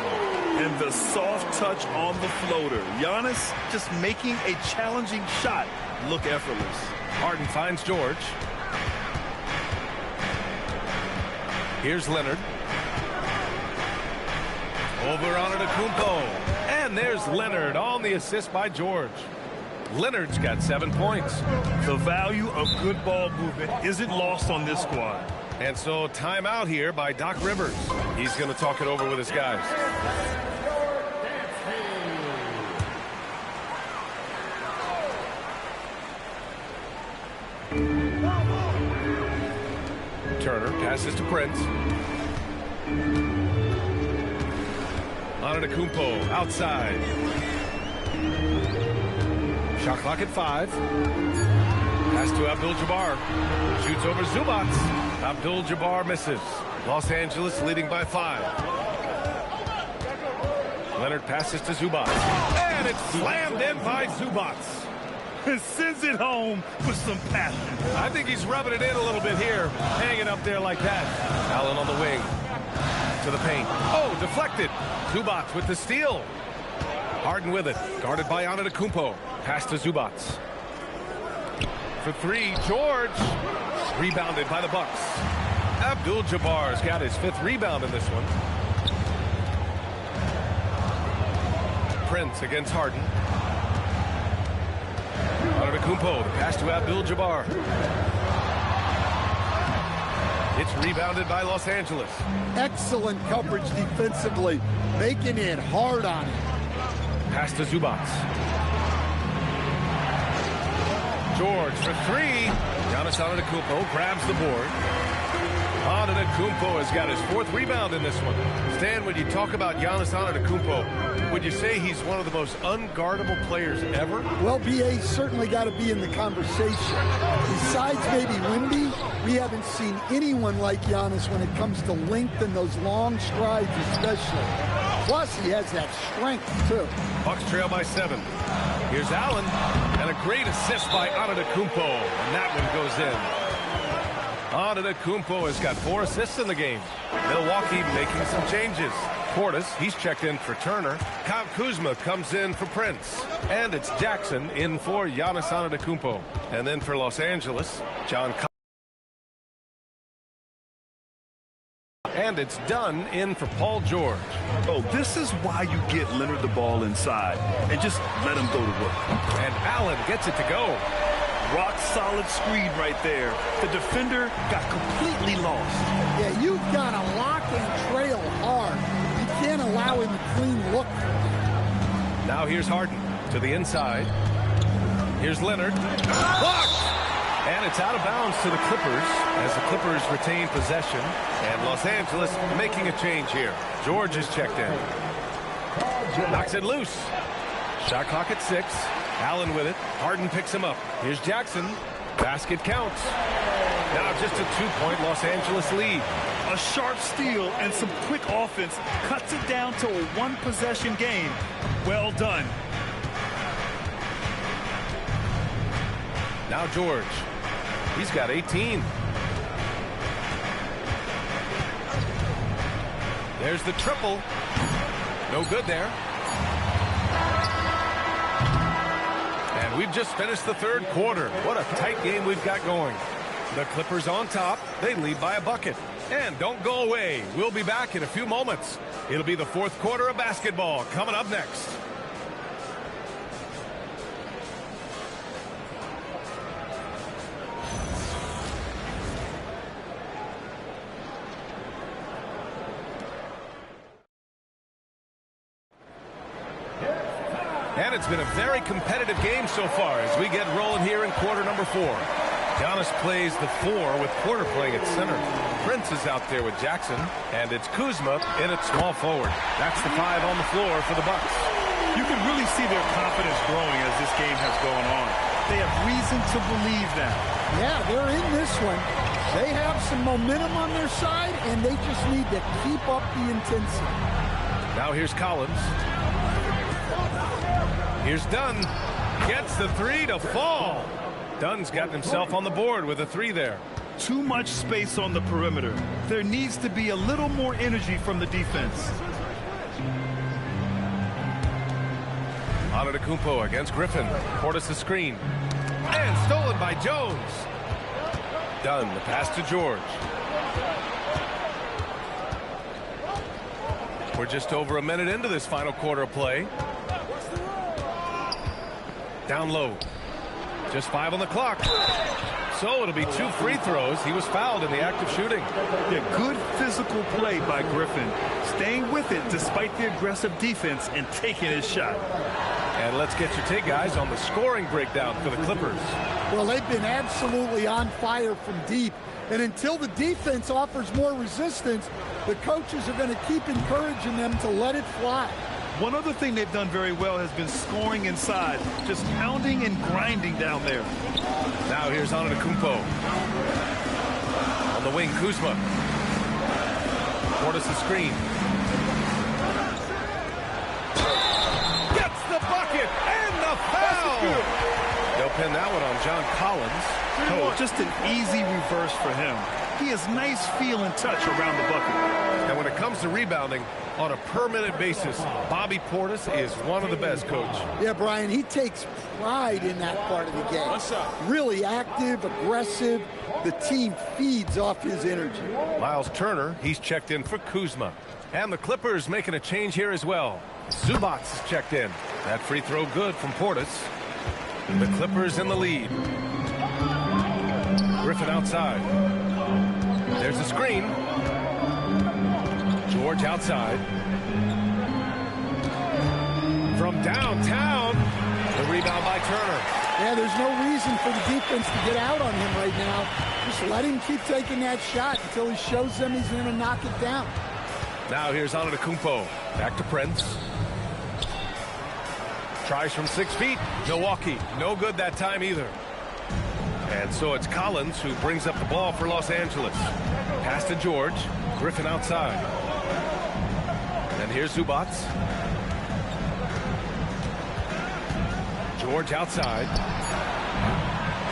And the soft touch on the floater. Giannis just making a challenging shot look effortless. Harden finds George. Here's Leonard. Over Antetokounmpo. And there's Leonard on the assist by George. Leonard's got 7 points. The value of good ball movement isn't lost on this squad. And so timeout here by Doc Rivers. He's going to talk it over with his guys. Turner passes to Prince. Antetokounmpo outside. Shot clock at 5. Pass to Abdul-Jabbar. Shoots over Zubac. Abdul-Jabbar misses. Los Angeles leading by 5. Leonard passes to Zubac. And it's slammed in by Zubac. And sends it home with some passion. I think he's rubbing it in a little bit here. Hanging up there like that. Allen on the wing. to the paint. Oh, deflected. Zubats with the steal. Harden with it. Guarded by Antetokounmpo. Pass to Zubats. For three, George. Rebounded by the Bucks. Abdul-Jabbar's got his 5th rebound in this one. Prince against Harden. Antetokounmpo, the pass to Abdul-Jabbar. It's rebounded by Los Angeles. Excellent coverage defensively, making it hard on him. Pass to Zubats. George for three. Giannis Antetokounmpo grabs the board. Antetokounmpo has got his 4th rebound in this one. Stan, when you talk about Giannis Antetokounmpo, would you say he's one of the most unguardable players ever? Well, BA's certainly got to be in the conversation. Besides maybe Wemby, we haven't seen anyone like Giannis when it comes to length and those long strides especially. Plus, he has that strength, too. Bucks trail by 7. Here's Allen, and a great assist by Antetokounmpo, and that one goes in. Antetokounmpo has got 4 assists in the game. Milwaukee making some changes. Portis, he's checked in for Turner. Kyle Kuzma comes in for Prince. And it's Jackson in for Giannis Antetokounmpo. And then for Los Angeles, John Collins. And it's done in for Paul George. Oh, this is why you get Leonard the ball inside and just let him go to work. And Allen gets it to go. Rock solid screen right there. The defender got completely lost. Yeah, you've got to lock and trail hard. You can't allow him a clean look. Now here's Harden to the inside. Here's Leonard. Blocked! And it's out of bounds to the Clippers as the Clippers retain possession. And Los Angeles making a change here. George is checked in. Knocks it loose. Shot clock at 6. Allen with it. Harden picks him up. Here's Jackson. Basket counts. Now just a 2-point Los Angeles lead. A sharp steal and some quick offense cuts it down to a 1-possession game. Well done. Now George. He's got 18. There's the triple. No good there. And we've just finished the 3rd quarter. What a tight game we've got going. The Clippers on top. They lead by a bucket. And don't go away. We'll be back in a few moments. It'll be the 4th quarter of basketball coming up next. And it's been a very competitive game so far as we get rolling here in quarter number 4. Giannis plays the 4 with Porter playing at center. Prince is out there with Jackson, and it's Kuzma in at small forward. That's the 5 on the floor for the Bucks. You can really see their confidence growing as this game has gone on. They have reason to believe that. Yeah, they're in this one. They have some momentum on their side, and they just need to keep up the intensity. Now here's Collins. Here's Dunn. Gets the 3 to fall. Dunn's gotten himself on the board with a 3 there. Too much space on the perimeter. There needs to be a little more energy from the defense. Antetokounmpo against Griffin. Portis the screen. And stolen by Jones. Dunn, the pass to George. We're just over a minute into this final quarter of play. Down low. Just 5 on the clock. So it'll be 2 free throws. He was fouled in the act of shooting. Yeah, good physical play by Griffin. Staying with it despite the aggressive defense and taking his shot. And let's get your take, guys, on the scoring breakdown for the Clippers. Well, they've been absolutely on fire from deep. And until the defense offers more resistance, the coaches are going to keep encouraging them to let it fly. One other thing they've done very well has been scoring inside, just pounding and grinding down there. Now here's Antetokounmpo. On the wing, Kuzma. Portis the screen. Gets the bucket and the foul. They'll pin that one on John Collins. Oh, just an easy reverse for him. He has nice feel and touch around the bucket. And when it comes to rebounding, on a per-minute basis, Bobby Portis is one of the best, Coach. Yeah, Brian, he takes pride in that part of the game. Really active, aggressive. The team feeds off his energy. Miles Turner, he's checked in for Kuzma. And the Clippers making a change here as well. Zubac is checked in. That free throw good from Portis. The Clippers in the lead. Griffin outside. There's a screen. George outside. From downtown, the rebound by Turner. Yeah, there's no reason for the defense to get out on him right now. Just let him keep taking that shot until he shows them he's going to knock it down. Now here's Antetokounmpo. Back to Prince. Tries from 6 feet. Milwaukee, no good that time either. And so it's Collins who brings up the ball for Los Angeles. Pass to George. Griffin outside. And here's Zubac. George outside.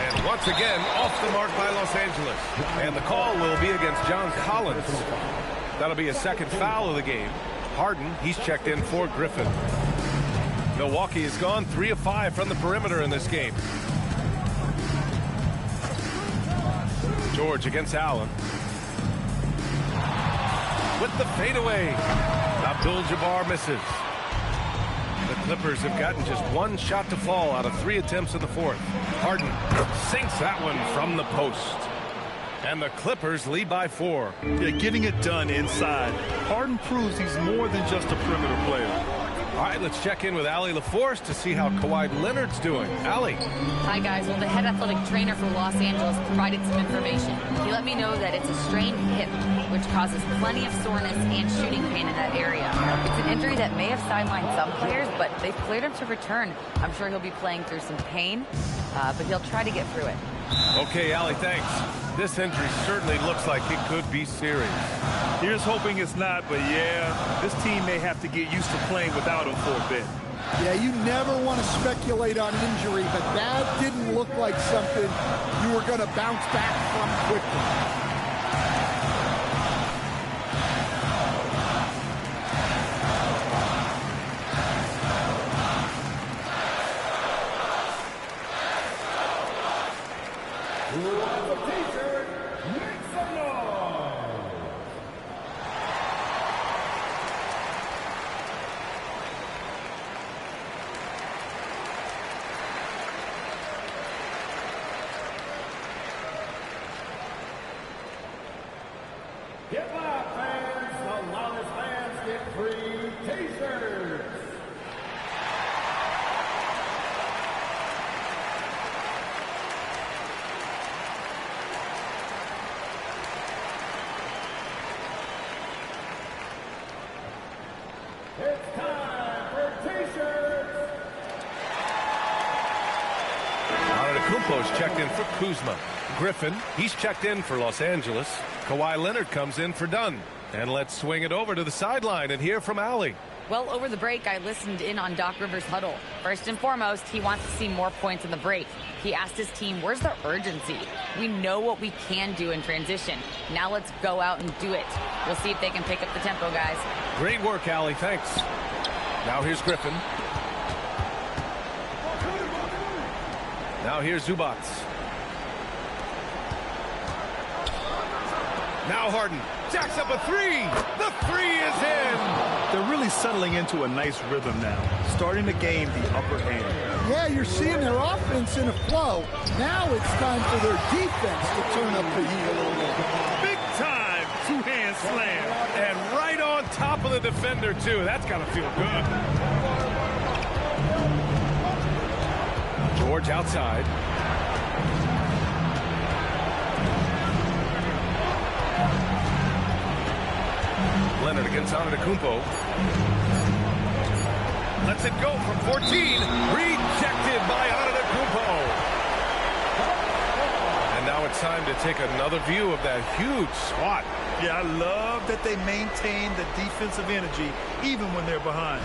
And once again, off the mark by Los Angeles. And the call will be against John Collins. That'll be his second foul of the game. Harden, he's checked in for Griffin. Milwaukee has gone 3 of 5 from the perimeter in this game. George against Allen. With the fadeaway. Abdul-Jabbar misses. The Clippers have gotten just 1 shot to fall out of 3 attempts in the fourth. Harden sinks that one from the post. And the Clippers lead by 4. Yeah, getting it done inside. Harden proves he's more than just a perimeter player. All right, let's check in with Allie LaForce to see how Kawhi Leonard's doing. Allie. Hi, guys. Well, the head athletic trainer for Los Angeles provided some information. He let me know that it's a strained hip, which causes plenty of soreness and shooting pain in that area. It's an injury that may have sidelined some players, but they've cleared him to return. I'm sure he'll be playing through some pain, but he'll try to get through it. Okay, Allie, thanks. This injury certainly looks like it could be serious. Here's hoping it's not, but yeah, this team may have to get used to playing without him for a bit. Yeah, you never want to speculate on injury, but that didn't look like something you were going to bounce back from quickly. Hip-hop fans, the loudest fans get free t-shirts. It's time for t-shirts. Antetokounmpo's checked in for Kuzma. Griffin, he's checked in for Los Angeles. Kawhi Leonard comes in for Dunn. And let's swing it over to the sideline and hear from Allie. Well, over the break, I listened in on Doc Rivers' huddle. First and foremost, he wants to see more points in the break. He asked his team, where's the urgency? We know what we can do in transition. Now let's go out and do it. We'll see if they can pick up the tempo, guys. Great work, Allie. Thanks. Now here's Griffin. Now here's Zubac. Now Harden jacks up a 3. The 3 is in. They're really settling into a nice rhythm now, starting to gain the upper hand. Yeah, you're seeing their offense in a flow. Now it's time for their defense to turn up the heat a little bit. Big time two-hand slam. And right on top of the defender, too. That's got to feel good. George outside. Leonard against Antetokounmpo. Lets it go from 14. Rejected by Antetokounmpo. And now it's time to take another view of that huge swat. Yeah, I love that they maintain the defensive energy even when they're behind.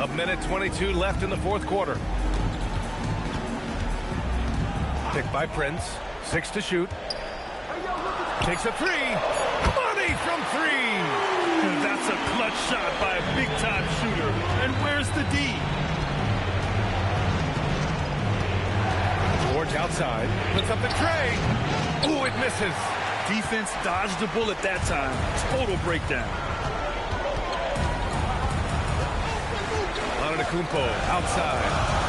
A minute 22 left in the fourth quarter. Picked by Prince. 6 to shoot. Takes a three. Money from three. That's a clutch shot by a big-time shooter. And where's the D? George outside. Puts up the tray. Ooh, it misses. Defense dodged the bullet that time. Total breakdown. Antetokounmpo outside.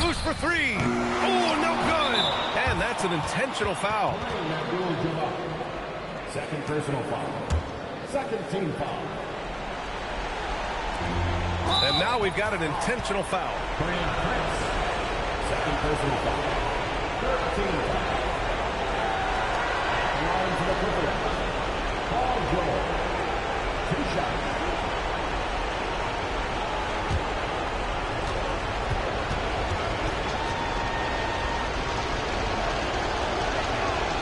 Loose for three. Oh, no good. And that's an intentional foul. Second personal foul. Second team foul. And now we've got an intentional foul. Second personal foul. Third team foul. Line to the Clippers. Paul George. 2 shots.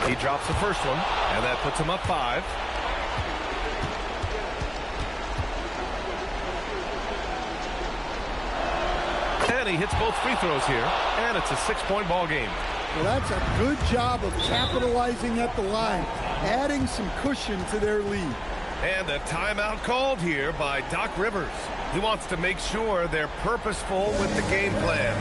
He drops the first one, and that puts him up 5. And he hits both free throws here, and it's a 6-point ball game. Well, that's a good job of capitalizing at the line, adding some cushion to their lead. And a timeout called here by Doc Rivers. He wants to make sure they're purposeful with the game plan.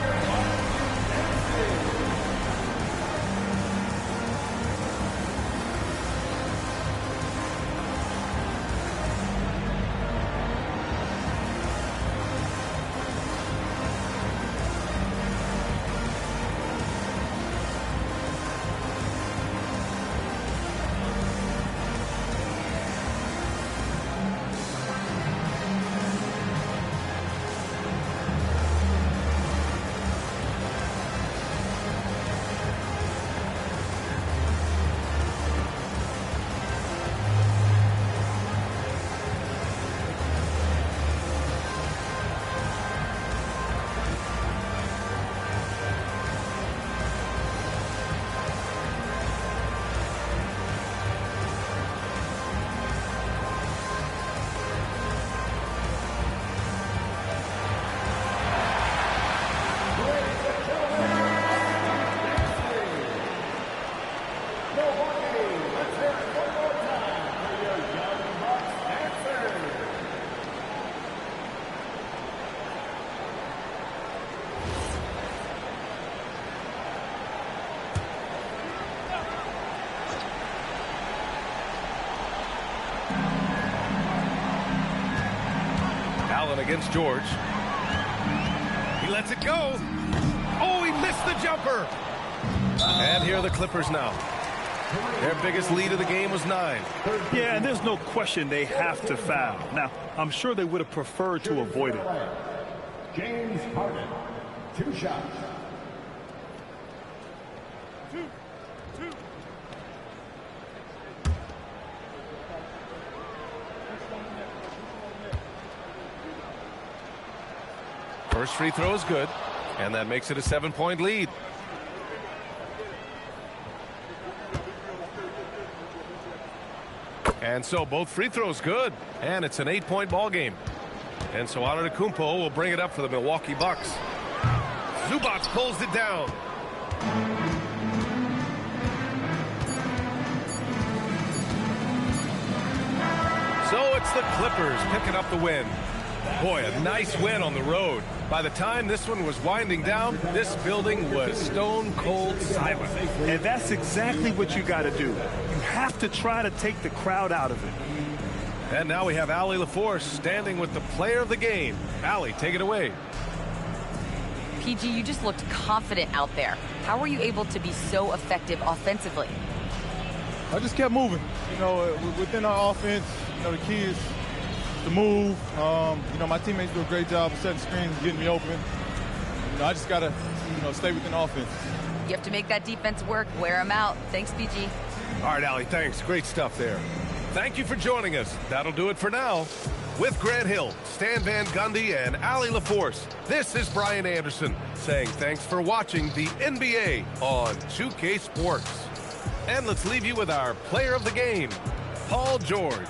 Against George. He lets it go. Oh, he missed the jumper. And here are the Clippers now. Their biggest lead of the game was 9. Yeah, and there's no question they have to foul. Now, I'm sure they would have preferred to avoid it. James Harden, 2 shots. First free throw is good, and that makes it a 7-point lead. And so both free throws good, and it's an 8-point ball game. And so Antetokounmpo will bring it up for the Milwaukee Bucks. Zubac pulls it down. So it's the Clippers picking up the win. Boy, a nice win on the road. By the time this one was winding down, this building was stone cold silent. And that's exactly what you got to do. You have to try to take the crowd out of it. And now we have Allie LaForce standing with the player of the game. Allie, take it away. PG, you just looked confident out there. How were you able to be so effective offensively? I just kept moving. You know, within our offense, you know, the key is to move. You know, my teammates do a great job of setting screens, getting me open. You know, I just got to, you know, stay within the offense. You have to make that defense work. Wear them out. Thanks, PG. All right, Allie, thanks. Great stuff there. Thank you for joining us. That'll do it for now. With Grant Hill, Stan Van Gundy, and Allie LaForce, this is Brian Anderson saying thanks for watching the NBA on 2K Sports. And let's leave you with our player of the game, Paul George.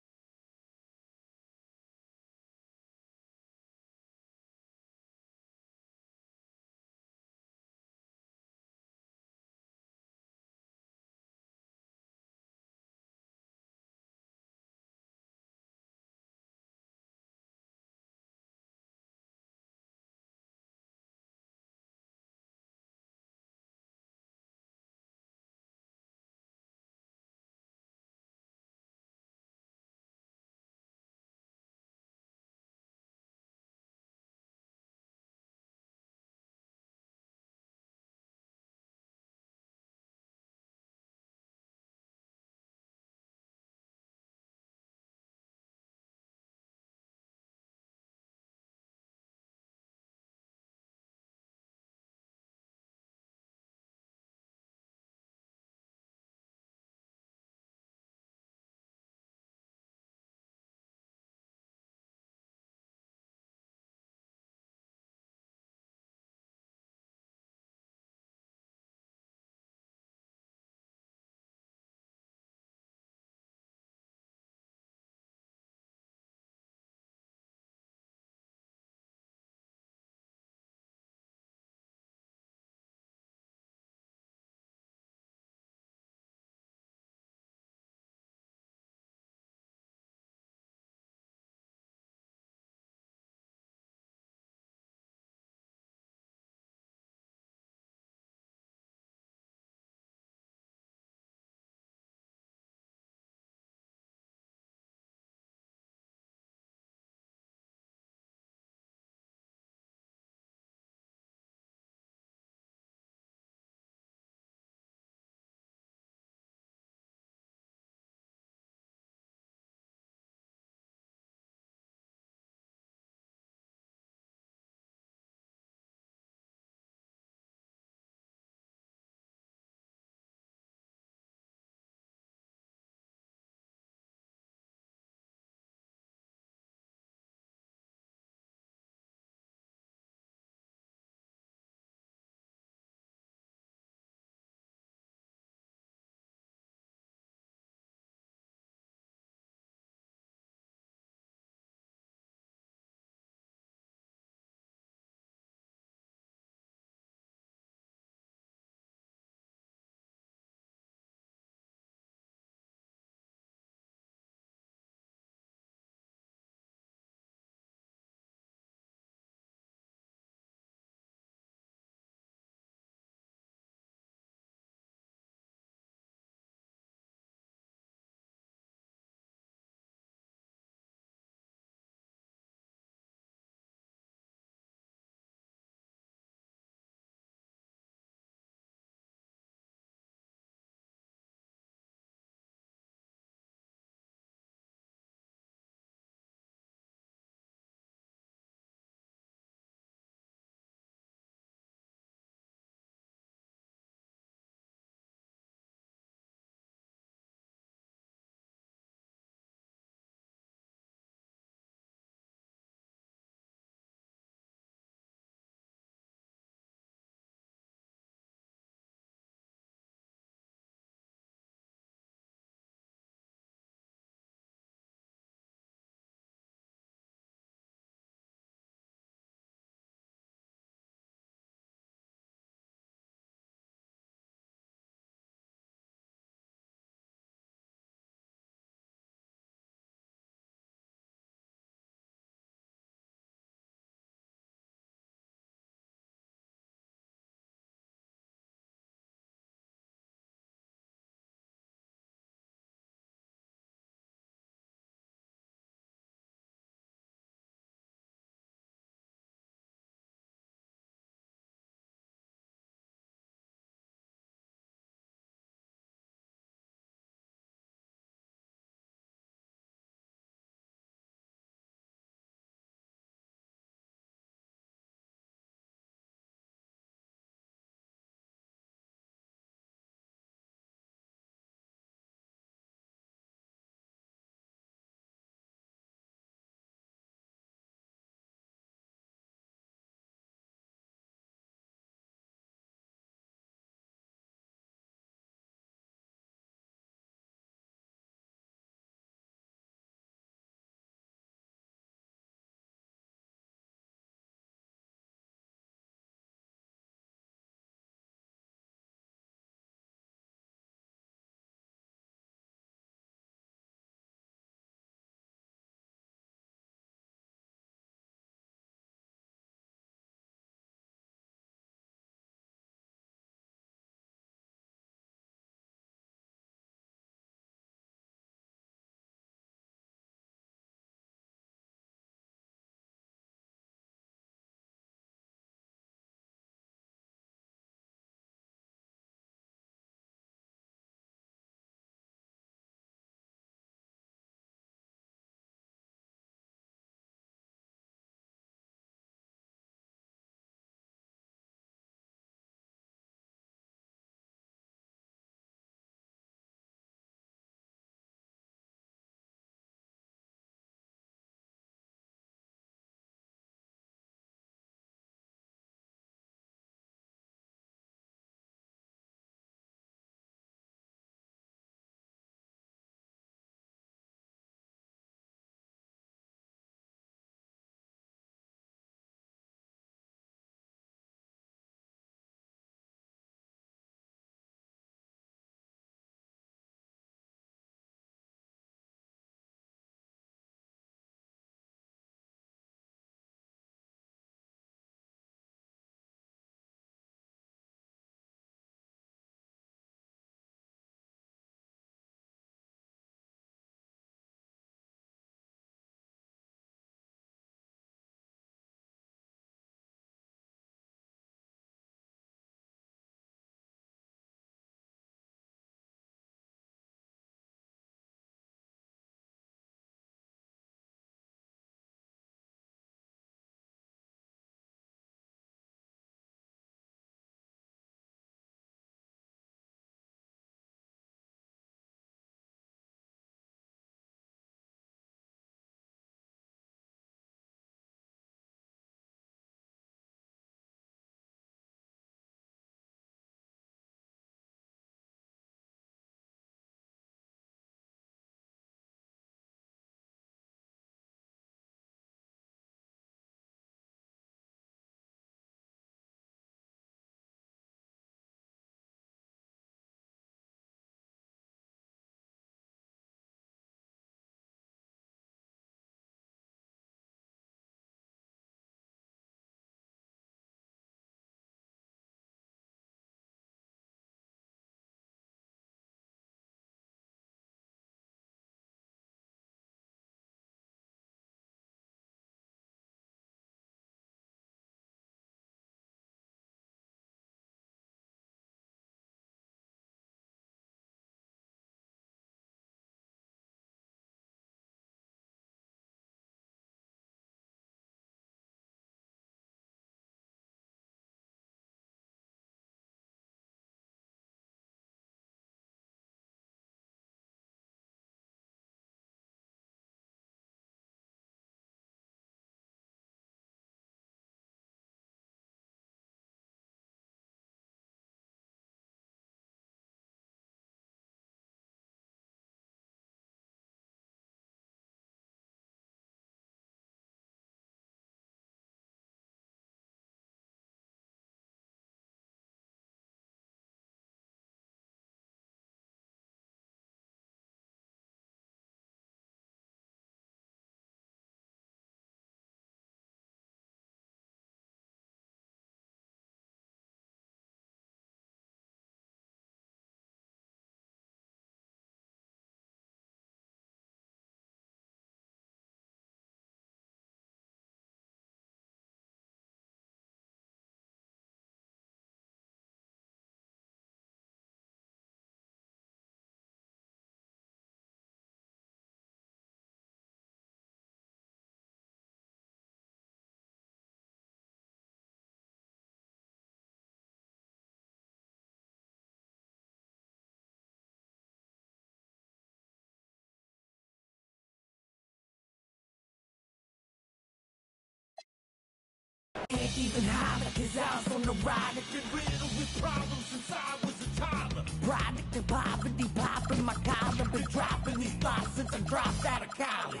Ain't even holler, cause I was on the ride. I've been riddled with problems since I was a toddler. Product of poverty, popping my collar. Been dropping these thoughts since I dropped out of college.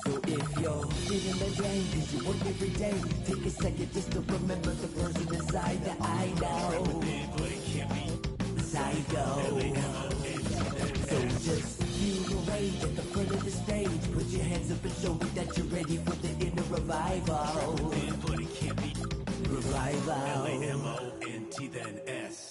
So if you're feeling the drain, cause you work every day, take a second just to remember the person inside that I know. Psycho. So just feel away at the front of the stage. Put your hands up and show me that you're ready for the inner revival. But it can't be revival. L-A-M-O-N-T then S.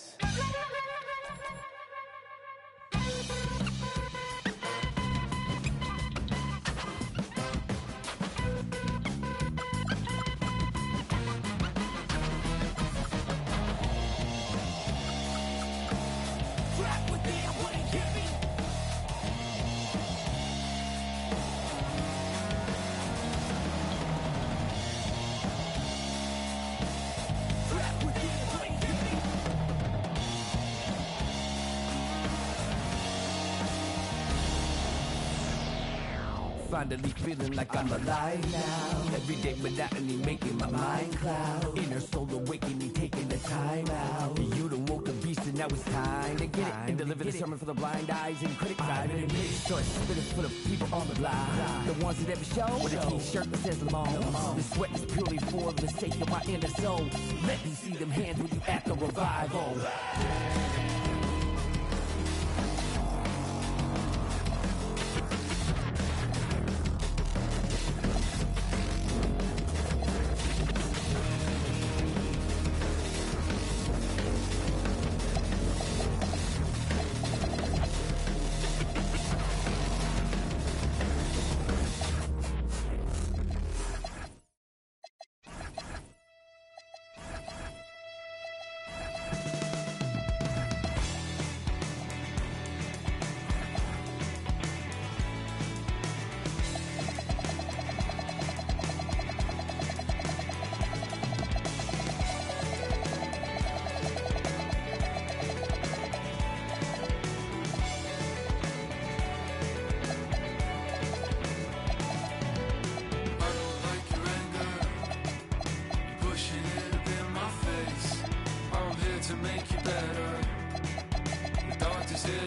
Finally feeling like I'm alive now. Everyday monotony making my mind cloud. Inner soul awakening, taking the time out. You done woke the beast and now it's time to get it. And deliver the sermon for the blind eyes and critics. I'm in a mix, so I spit it full of people on the line. The ones that never show with a t-shirt that says Lamont. The sweat is purely for the sake of my inner soul. Let me see them hands when you at the revival.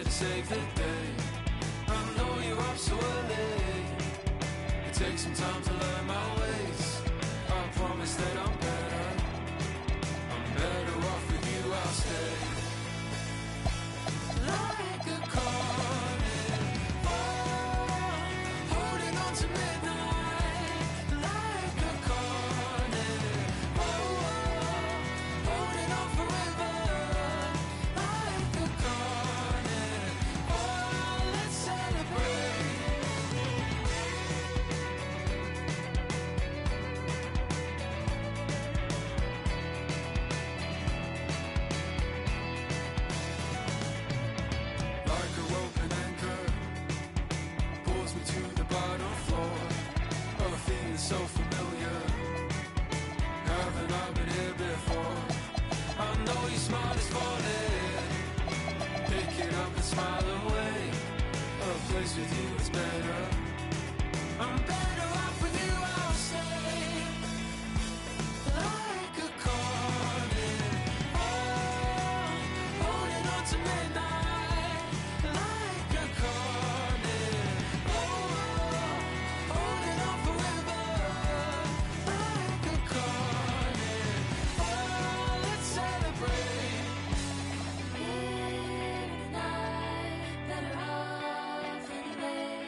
Save the day. I know you're up so early. It takes some time to learn my ways. I promise that I'm better off with you, I'll stay. Like a carnival, holding on to midnight. Like a carnival, holding on forever. Like a carnival, let's celebrate. Like a rope and anchor, pulls me to the bottom floor. Oh, feeling so familiar. Haven't I been here before? I know your smile is falling. Pick it up and smile away. A place with you is better. I'm better off with you, I'll say. Like a carnival, holding on to midnight. Like a carnival, holding on forever. Like a carnival, let's celebrate. It's night, better off anyway.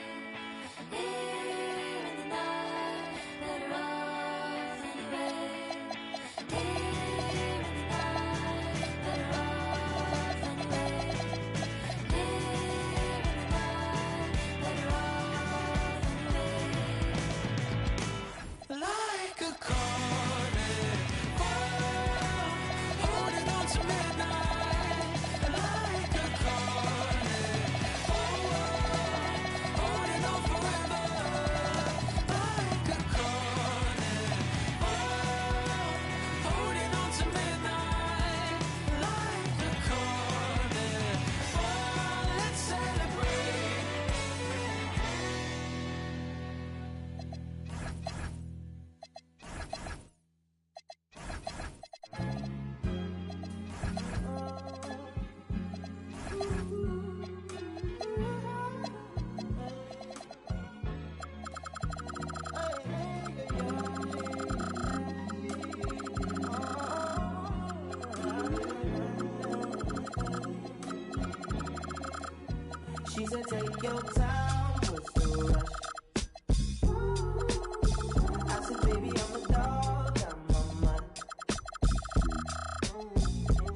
said take your time, what's the rush? I said baby I'm a dog, I'm a mutt.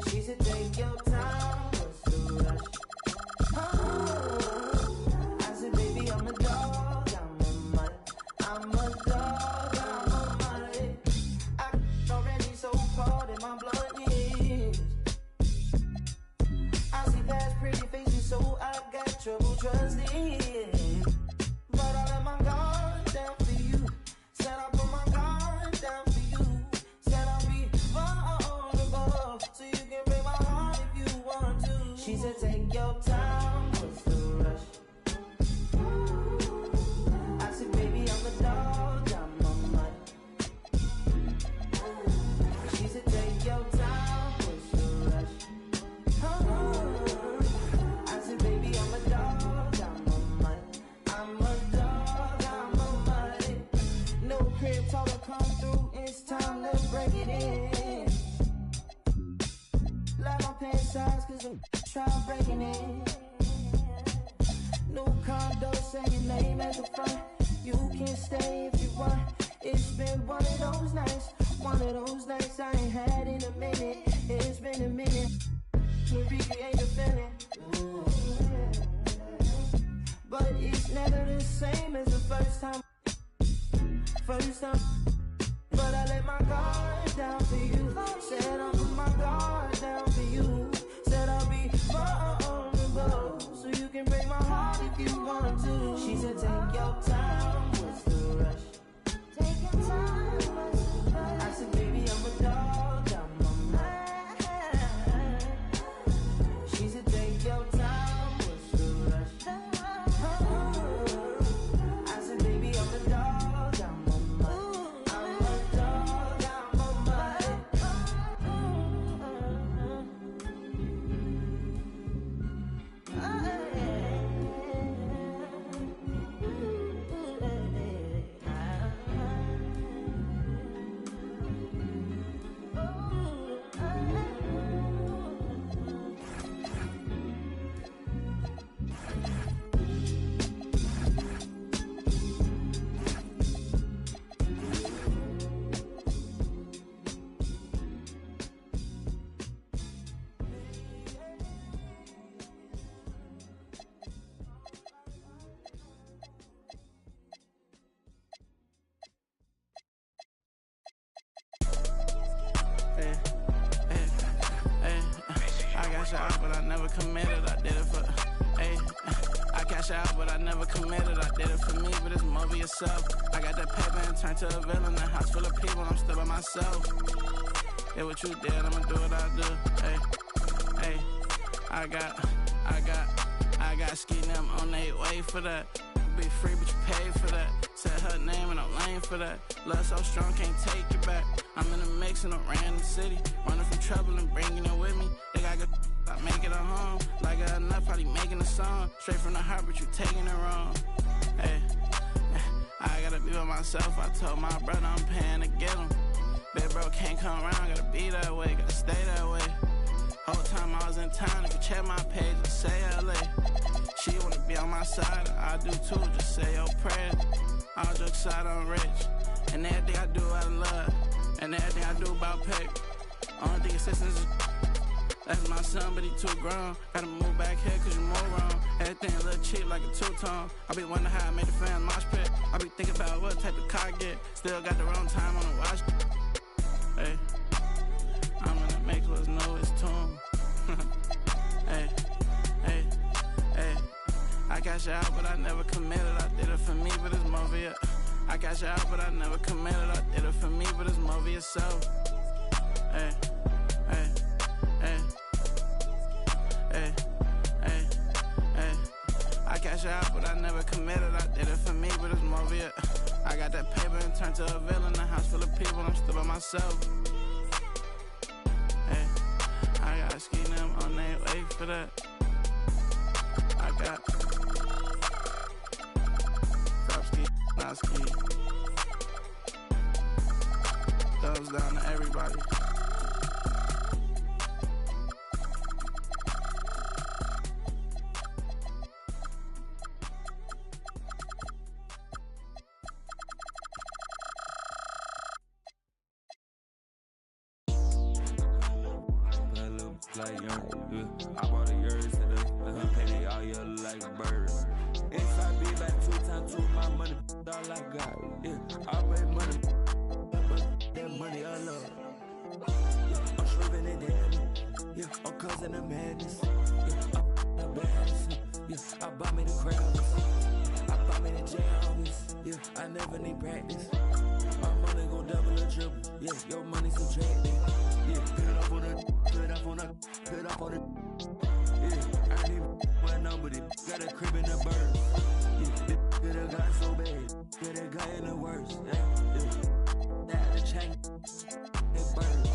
She said take your time, what's the rush? I said baby I'm a dog, I'm a mutt. I'm a dog, I'm a mutt. I already so cold in my blood is. I see past pretty faces, so I got trouble trusting. But I let my guard down for you. Said I put my guard down for you. Said I'll be vulnerable, so you can break my heart if you want to. She said take your time, what's the rush? I said baby I'm a dog, I'm a mutt. She said take your time, what's the rush? I said baby I'm a dog, I'm a mutt. I'm a dog, I'm a mutt. No crib talk to come through, it's time to break it in. Like my pants size, cause I'm trying breaking it. New condo, say your name at the front. You can stay if you want. It's been one of those nights I ain't had in a minute. It's been a minute. Can't recreate the feeling. But it's never the same as the first time. But I let my guard down for you. Said I'll put my guard down for you. Said I'll be vulnerable, so you can break my heart if you want to. She said take your time, what's the rush? Take your time, what's the rush? I said baby I'm a dog, I'm a mutt. She said take your time, what's the rush? I said baby I'm a dog, I'm a mutt. I'm a dog, I'm a mutt. I cash out, but I never committed. I did it for. I cash out, but I never committed. I did it for me, but it's more for yourself. I got that paper and turned to a villain. A house full of people, I'm still by myself. Yeah, what you did, I'ma do what I do. I got ski them on their way for that. Be free, but you pay for that. Said her name and I'm lame for that. Love so strong, can't take it back. I'm in a mix in a random city. Running from trouble and bringing it with me. They got good, I make it a home. Like I enough, probably making a song. Straight from the heart, but you taking it wrong. I gotta be by myself. I told my brother I'm paying to get him. Big bro can't come around, gotta be that way, gotta stay that way. Whole time I was in town, if you check my page, just say LA. She wanna be on my side, I do too, just say your prayers. All jokes aside, I'm rich, and everything I do out of love, and everything I do about pay. Only thing assistance is that's my son, but he too grown. Gotta move back here cause you more wrong. Everything a little cheap like a two-tone. I be wondering how I made the fan mosh pit. I be thinking about what type of car I get. Still got the wrong time on the watch. I'm in the mix, what's new is tune. I cash out, but I never committed. I did it for me, but it's more for you. I cash out, but I never committed. I did it for me, but it's more for yourself. I cash out, but I never committed. I did it for me, but it's more for you. I got that paper and turned to a villain. A house full of people, I'm still by myself. I got ski them on their way for that. I got drop ski, not ski. Thumbs down to everybody. Yeah, I bought a yours today. Let her penny all year like a bird. Inside be back 2 times 2, my money, all I got. Yeah, I made money, but that money I love. Yeah, I'm shriving it down. Yeah, I'm causing the madness. Yeah, I'm the baddest. Yeah, I buy me the crowds. I buy me the jams. Yeah, I never need practice. My money gon' double or triple. Yeah, your money subtracted. Yeah, put it up on the, put it up on the, put it up on the. Yeah, I need my number. Got a crib in the bird. Yeah, get a guy so bad. Get a guy in the worst. Yeah, that the chain. It burns.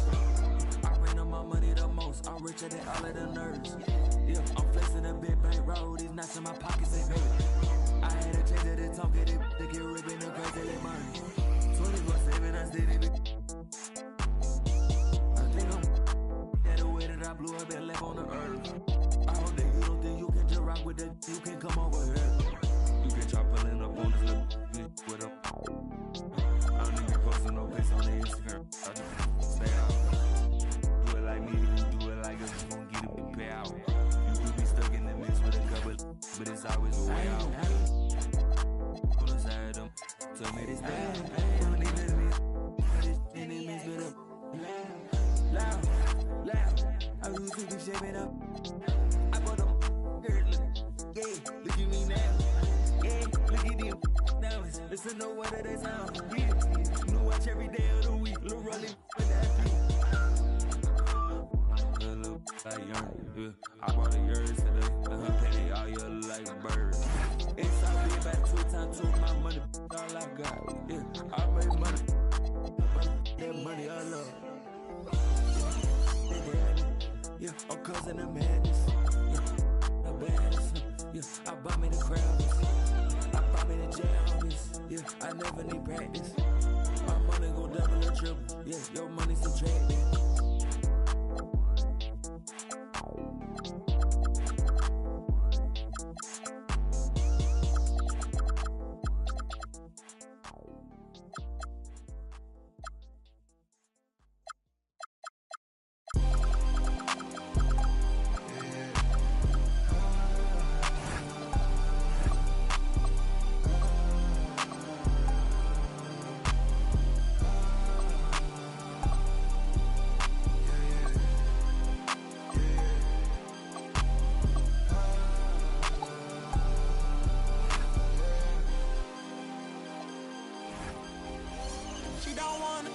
I bring up my money the most. I'm richer than all of the nerds. Yeah, I'm flexing a big bank roll. These nuts in my pockets ain't hurt. I had a change of the talk, get it, to get ripping the grass till it burns. 24/7, I still it. I think I'm that the way that I blew up and left on the earth. I hope that you don't think you can just rock with that. You can come over here. You can try pulling up on this little with them. I don't even posting no pics on the Instagram. I just stay out. Do it like me, do it like us. You gon' get it, pay out. You could be stuck in the mix with a couple, but it's always a way out. On the side of them, tell me this bad. Don't need to be, but it's in the mix with them. Loud, loud. I was to be shaping up. I bought them girl, yeah, look at me now. Yeah, look at them diamonds. Listen to what they sound. Yeah, new watch every day of the week. Lil' rolling with that beat. Little like young, yeah. I bought a yours today. Let her penny all year like a bird. Inside be back 2 times 2, my money, all I got. Yeah, I made money, that money I love. Yeah, I'm causing the madness. Yeah, the baddest. Yeah, I buy me the crowds. I buy me the jams. Yeah, I never need practice. My money gon' double or triple. Yeah, your money subtracted. She don't want it,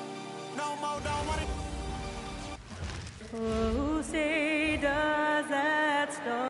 no more, don't want it. Who say does that stone?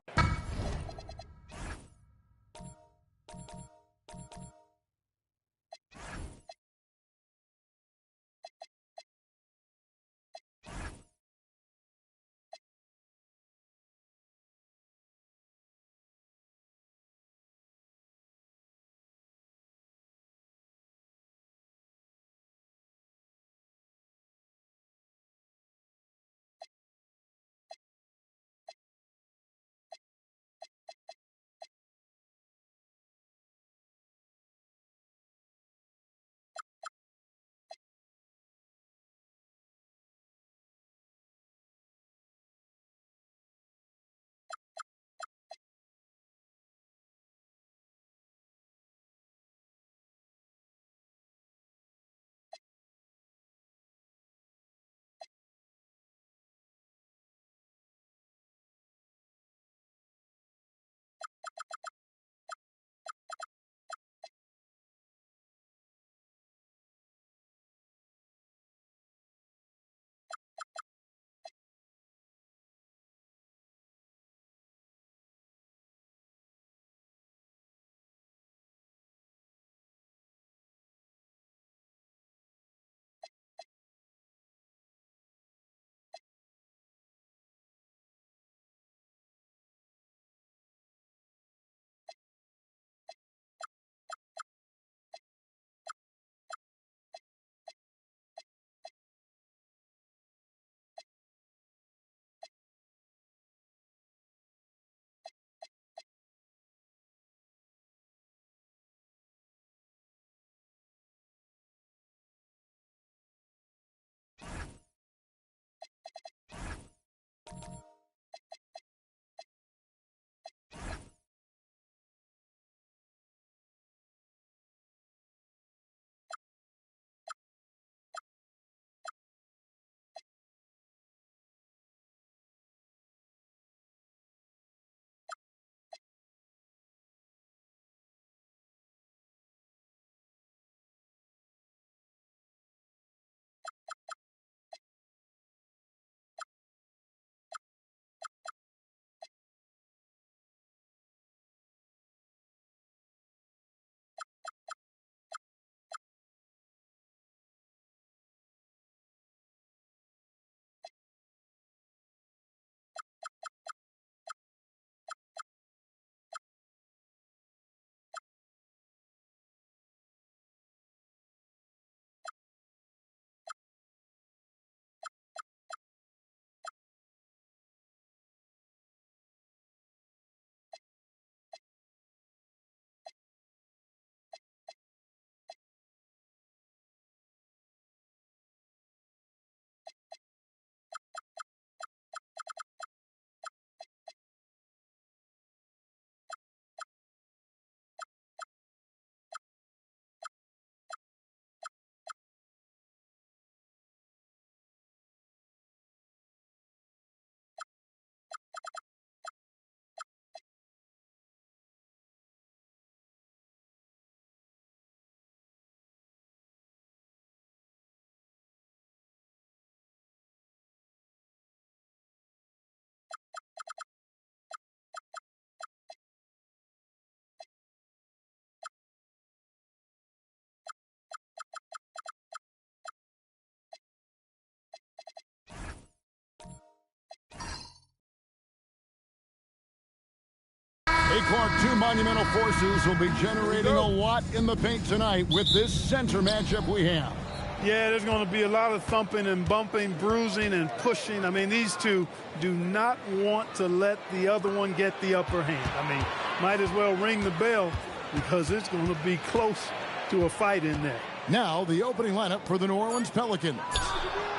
Clark, two monumental forces will be generating a lot in the paint tonight with this center matchup we have. Yeah, there's going to be a lot of thumping and bumping, bruising and pushing. I mean, these two do not want to let the other one get the upper hand. I mean, might as well ring the bell because it's going to be close to a fight in there. Now, the opening lineup for the New Orleans Pelicans.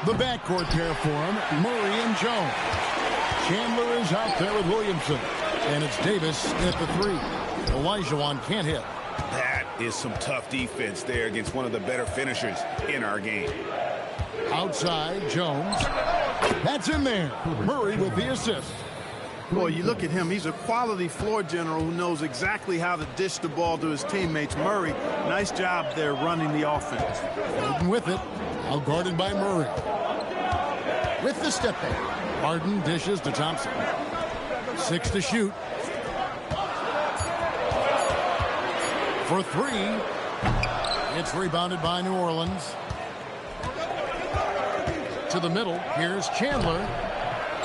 The backcourt pair for him, Murray and Jones. Chandler is out there with Williamson. And it's Davis at the three. Olajuwon can't hit. That is some tough defense there against one of the better finishers in our game. Outside, Jones. That's in there. Murray with the assist. Boy, you look at him. He's a quality floor general who knows exactly how to dish the ball to his teammates. Murray, nice job there running the offense. Harden with it. Now guarded by Murray. With the step back. Harden dishes to Thompson. 6 to shoot. For 3. It's rebounded by New Orleans. To the middle. Here's Chandler.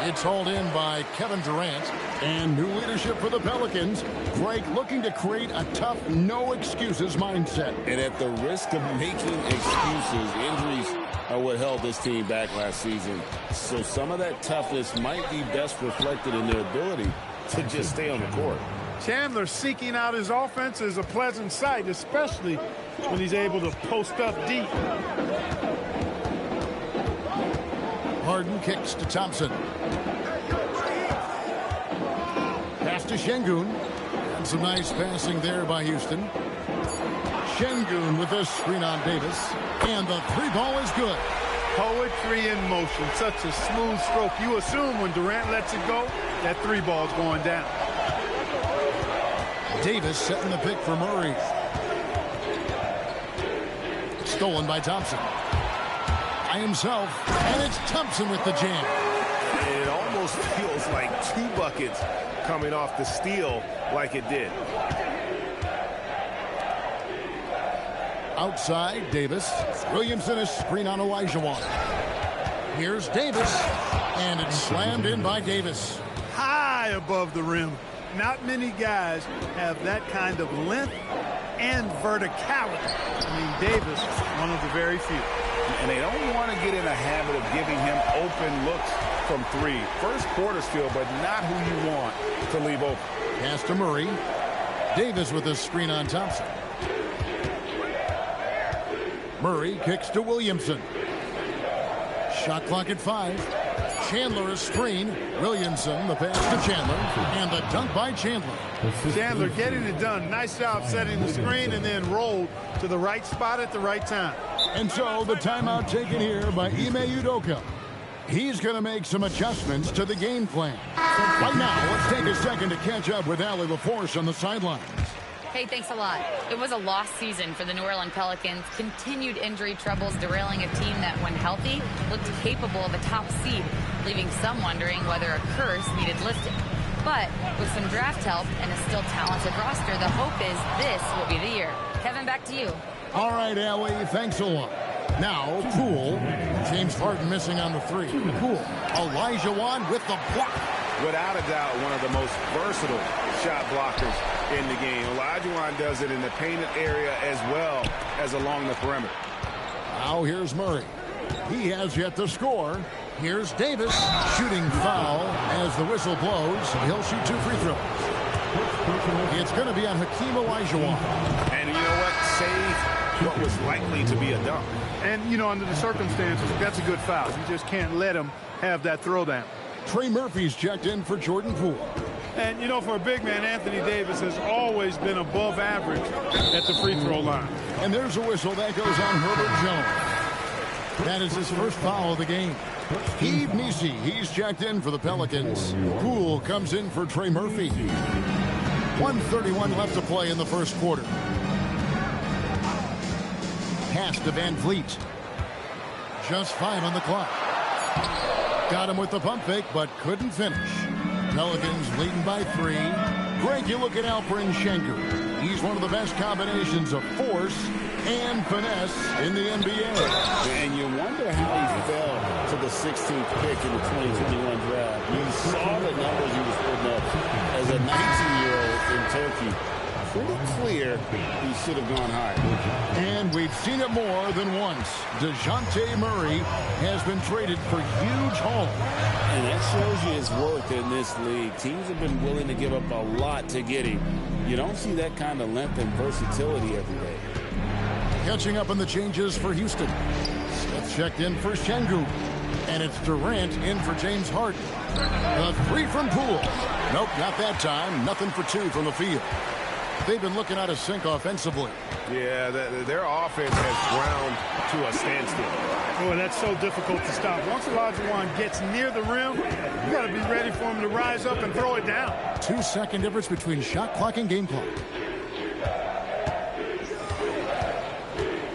It's hauled in by Kevin Durant. And new leadership for the Pelicans. Greg looking to create a tough, no-excuses mindset. And at the risk of making excuses, injuries are what held this team back last season. So some of that toughness might be best reflected in their ability to just stay on the court. Chandler seeking out his offense is a pleasant sight, especially when he's able to post up deep. Harden kicks to Thompson. Pass to Şengün. And some nice passing there by Houston. Şengün with a screen on Davis. And the three ball is good. Poetry in motion. Such a smooth stroke. You assume when Durant lets it go, that three ball's going down. Davis setting the pick for Murray. Stolen by Thompson. By himself. And it's Thompson with the jam. It almost feels like 2 buckets coming off the steal like it did. Outside, Davis. Williamson is screen on Olajuwon. Here's Davis. And it's slammed in by Davis. High above the rim. Not many guys have that kind of length and verticality. I mean, Davis, one of the very few. And they don't want to get in a habit of giving him open looks from 3. First quarter still, but not who you want to leave open. Pass to Murray. Davis with a screen on Thompson. Murray kicks to Williamson. Shot clock at 5. Chandler is screen. Williamson, the pass to Chandler. And the dunk by Chandler. Chandler getting it done. Nice job setting the screen and then rolled to the right spot at the right time. And so the timeout taken here by Ime Udoka. He's going to make some adjustments to the game plan. Right now, let's take a second to catch up with Allie LaForce on the sidelines. Hey, thanks a lot. It was a lost season for the New Orleans Pelicans. Continued injury troubles derailing a team that, when healthy, looked capable of a top seed, leaving some wondering whether a curse needed lifting. But with some draft help and a still talented roster, the hope is this will be the year. Kevin, back to you. All right, Allie, thanks a lot. Now, Poole. James Harden missing on the 3. Poole. Olajuwon with the block. Without a doubt, one of the most versatile shot blockers in the game. Olajuwon does it in the painted area as well as along the perimeter. Now here's Murray. He has yet to score. Here's Davis. Shooting foul as the whistle blows. He'll shoot 2 free throws. It's going to be on Hakeem Olajuwon. And you know what? Save what was likely to be a dunk. And, you know, under the circumstances, that's a good foul. You just can't let him have that throwdown. Trey Murphy's checked in for Jordan Poole. And, you know, for a big man, Anthony Davis has always been above average at the free throw line. And there's a whistle that goes on Herbert Jones. That is his first foul of the game. Yves Missi, he's checked in for the Pelicans. Poole comes in for Trey Murphy. 1:31 left to play in the first quarter. Pass to Van Vliet. Just 5 on the clock. Got him with the pump fake, but couldn't finish. Pelicans leading by 3. Greg, you look at Alperen Şengün. He's one of the best combinations of force and finesse in the NBA. And you wonder how he fell to the 16th pick in the 2021 draft. You saw the numbers he was putting up as as a 19-year-old in Turkey. Pretty clear he should have gone higher. And we've seen it more than once. DeJounte Murray has been traded for huge haul. And that shows you his worth in this league. Teams have been willing to give up a lot to get him. You don't see that kind of length and versatility every day. Catching up on the changes for Houston. Smith checked in for Şengün. And it's Durant in for James Harden. A three from Poole. Nope, not that time. Nothing for two from the field. They've been looking out of sync offensively. Yeah, their offense has ground to a standstill. Boy, that's so difficult to stop. Once Olajuwon gets near the rim, you got to be ready for him to rise up and throw it down. 2-second difference between shot clock and game clock.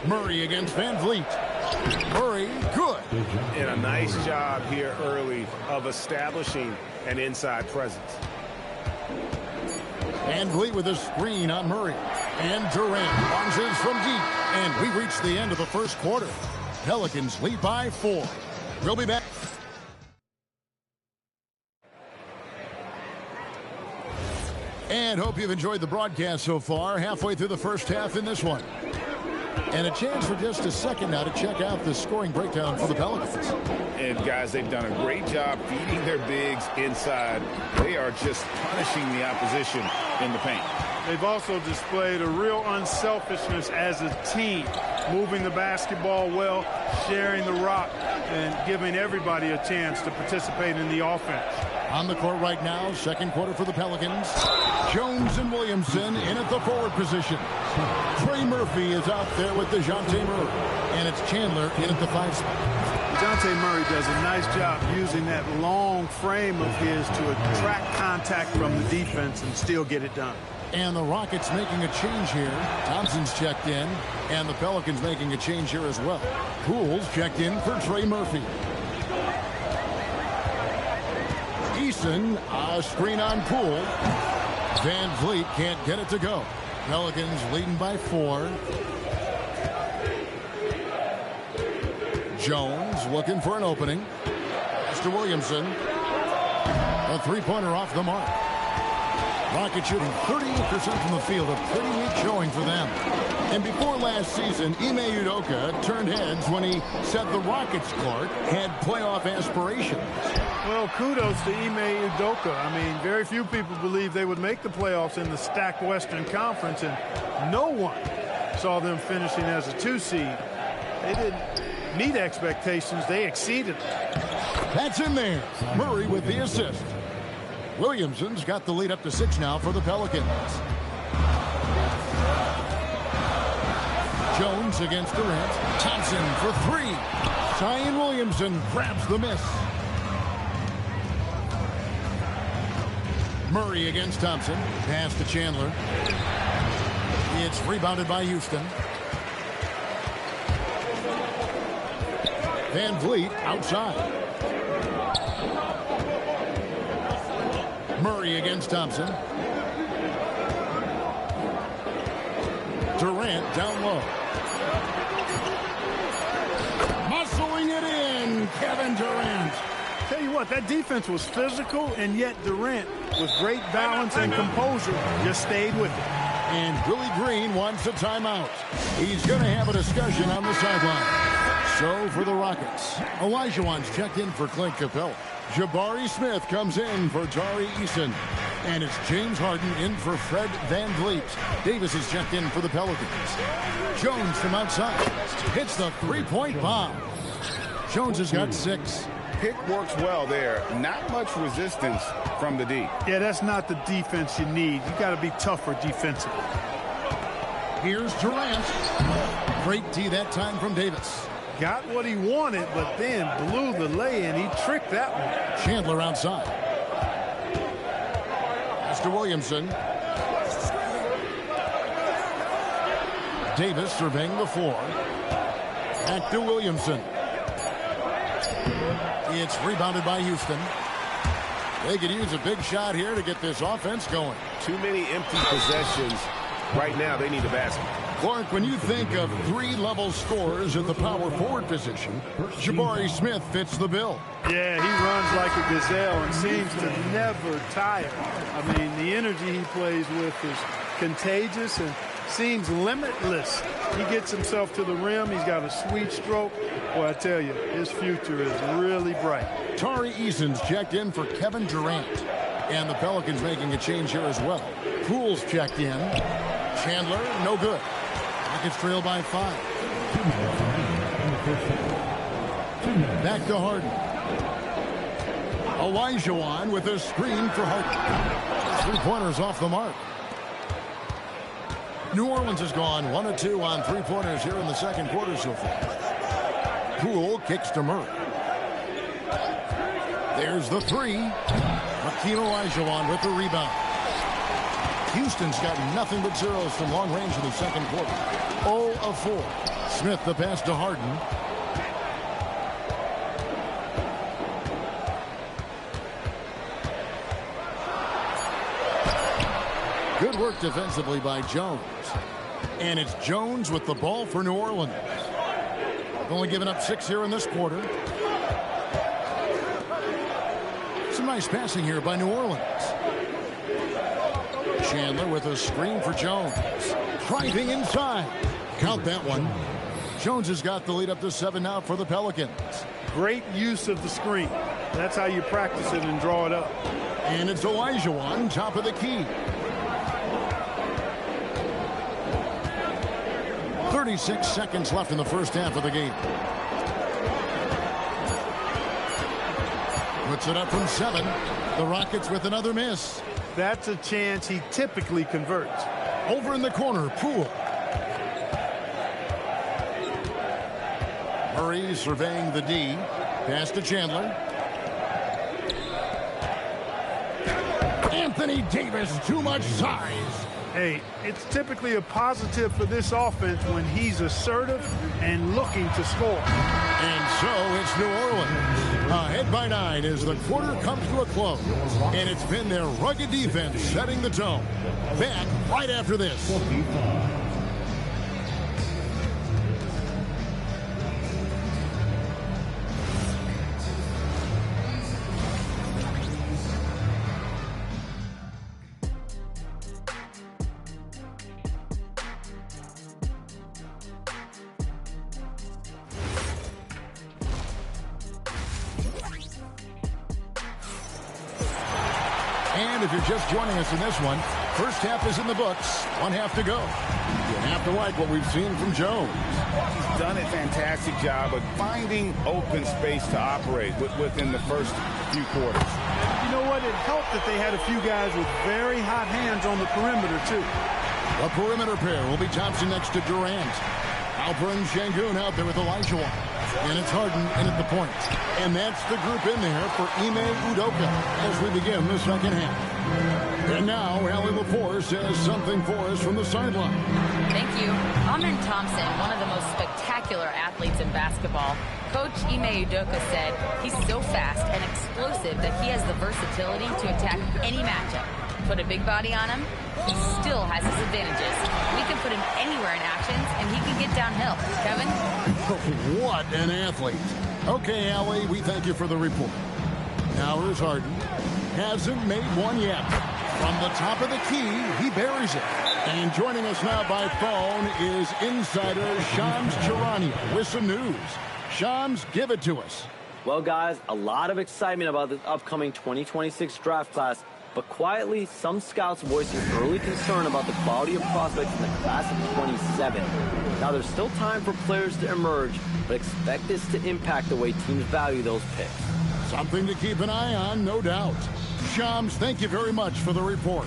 Murray against Van Vliet. Murray, good. And a nice job here early of establishing an inside presence. Van Vliet with a screen on Murray. And Durant launches from deep. And we reach the end of the first quarter. Pelicans lead by 4. We'll be back. And hope you've enjoyed the broadcast so far. Halfway through the first half in this one. And a chance for just a second now to check out the scoring breakdown for the Pelicans. And guys, they've done a great job feeding their bigs inside. They are just punishing the opposition in the paint. They've also displayed a real unselfishness as a team, moving the basketball well, sharing the rock, and giving everybody a chance to participate in the offense. On the court right now, second quarter for the Pelicans. Jones and Williamson in at the forward position. Trey Murphy is out there with DeJounte Murray. And it's Chandler in at the 5 spot. DeJounte Murray does a nice job using that long frame of his to attract contact from the defense and still get it done. And the Rockets making a change here. Thompson's checked in. And the Pelicans making a change here as well. Poole's checked in for Trey Murphy. Eason, a screen on Poole. Van Vliet can't get it to go. Pelicans leading by 4. Jones looking for an opening. Mr. Williamson. A three-pointer off the mark. Rockets shooting 38% from the field. A pretty weak showing for them. And before last season, Ime Udoka turned heads when he said the Rockets court had playoff aspirations. Well, kudos to Ime Udoka. I mean, very few people believe they would make the playoffs in the stacked Western Conference, and no one saw them finishing as a 2 seed. They didn't meet expectations. They exceeded them. That's in there. Murray with the assist. Williamson's got the lead up to 6 now for the Pelicans. Jones against Durant. Thompson for 3. Zion Williamson grabs the miss. Murray against Thompson. Pass to Chandler. It's rebounded by Houston. Van Vliet outside. Murray against Thompson. Durant down low. Muscling it in, Kevin Durant. Tell you what, that defense was physical, and yet Durant, with great balance and composure, just stayed with it. And Willie Green wants a timeout. He's going to have a discussion on the sideline. So for the Rockets, Olajuwon's checked in for Clint Capella. Jabari Smith comes in for Tari Eason. And it's James Harden in for Fred Van Vliet. Davis is checked in for the Pelicans. Jones from outside hits the three-point bomb. Jones has got 6. Pick works well there. Not much resistance from the D. Yeah, that's not the defense you need. You got to be tougher defensively. Here's Durant. Great D that time from Davis. Got what he wanted, but then blew the lay-in. He tricked that one. Chandler outside. Mr. Williamson. Davis surveying the floor. Back to Williamson. It's rebounded by Houston. They could use a big shot here to get this offense going. Too many empty possessions Right now, they need a basket. Clark, when you think of three-level scorers at the power forward position, Jabari Smith fits the bill. Yeah, he runs like a gazelle and seems to never tire. I mean, the energy he plays with is contagious and seems limitless. He gets himself to the rim. He's got a sweet stroke. Well, I tell you, his future is really bright. Tari Eason's checked in for Kevin Durant. And the Pelicans making a change here as well. Poole's checked in. Chandler, no good. Rockets trail by 5. Back to Harden. Olajuwon with a screen for Harden. 3-pointers off the mark. New Orleans has gone 1 of 2 on 3-pointers here in the second quarter so far. Poole kicks to Murray. There's the 3. Hakeem Olajuwon with the rebound. Houston's got nothing but zeros from long range in the second quarter. 0 of 4. Smith the pass to Harden. Good work defensively by Jones. And it's Jones with the ball for New Orleans. They've only given up 6 here in this quarter. Some nice passing here by New Orleans. Chandler with a screen for Jones. Driving inside. Count that one. Jones has got the lead up to 7 now for the Pelicans. Great use of the screen. That's how you practice it and draw it up. And it's Olajuwon, top of the key. 36 seconds left in the first half of the game. Puts it up from 7. The Rockets with another miss. That's a chance he typically converts. Over in the corner, Poole. Murray surveying the D. Pass to Chandler. Anthony Davis, too much size. Hey, it's typically a positive for this offense when he's assertive and looking to score. And so it's New Orleans. Ahead by 9 as the quarter comes to a close. And it's been their rugged defense setting the tone. Back right after this. And if you're just joining us in this one, first half is in the books. 1 half to go. You have to like what we've seen from Jones. He's done a fantastic job of finding open space to operate within the first few quarters. You know what? It helped that they had a few guys with very hot hands on the perimeter, too. A perimeter pair will be Thompson next to Durant. Alperen Şengün out there with Olajuwon. And it's Harden in at the point. And that's the group in there for Ime Udoka as we begin the second half. And now, Allie LaForce says something for us from the sideline. Thank you. Amen Thompson, one of the most spectacular athletes in basketball. Coach Ime Udoka said he's so fast and explosive that he has the versatility to attack any matchup. Put a big body on him, he still has his advantages. We can put him anywhere in actions, and he can get downhill. Kevin? What an athlete. Okay, Allie, we thank you for the report. Now here's Harden. Hasn't made one yet. From the top of the key, he buries it. And joining us now by phone is insider Shams Charania with some news. Shams, give it to us. Well, guys, a lot of excitement about this upcoming 2026 draft class. But quietly, some scouts voicing early concern about the quality of prospects in the class of 27. Now, there's still time for players to emerge, but expect this to impact the way teams value those picks. Something to keep an eye on, no doubt. Shams, thank you very much for the report.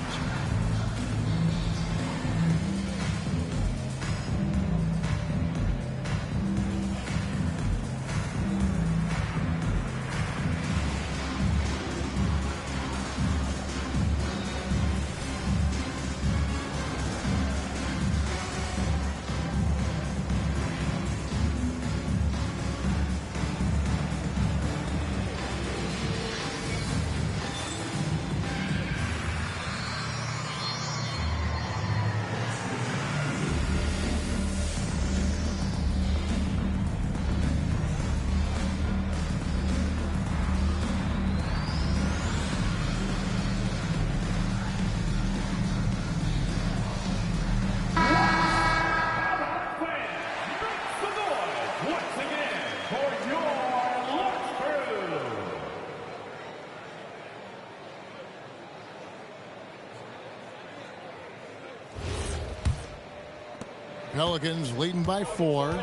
Pelicans leading by 4.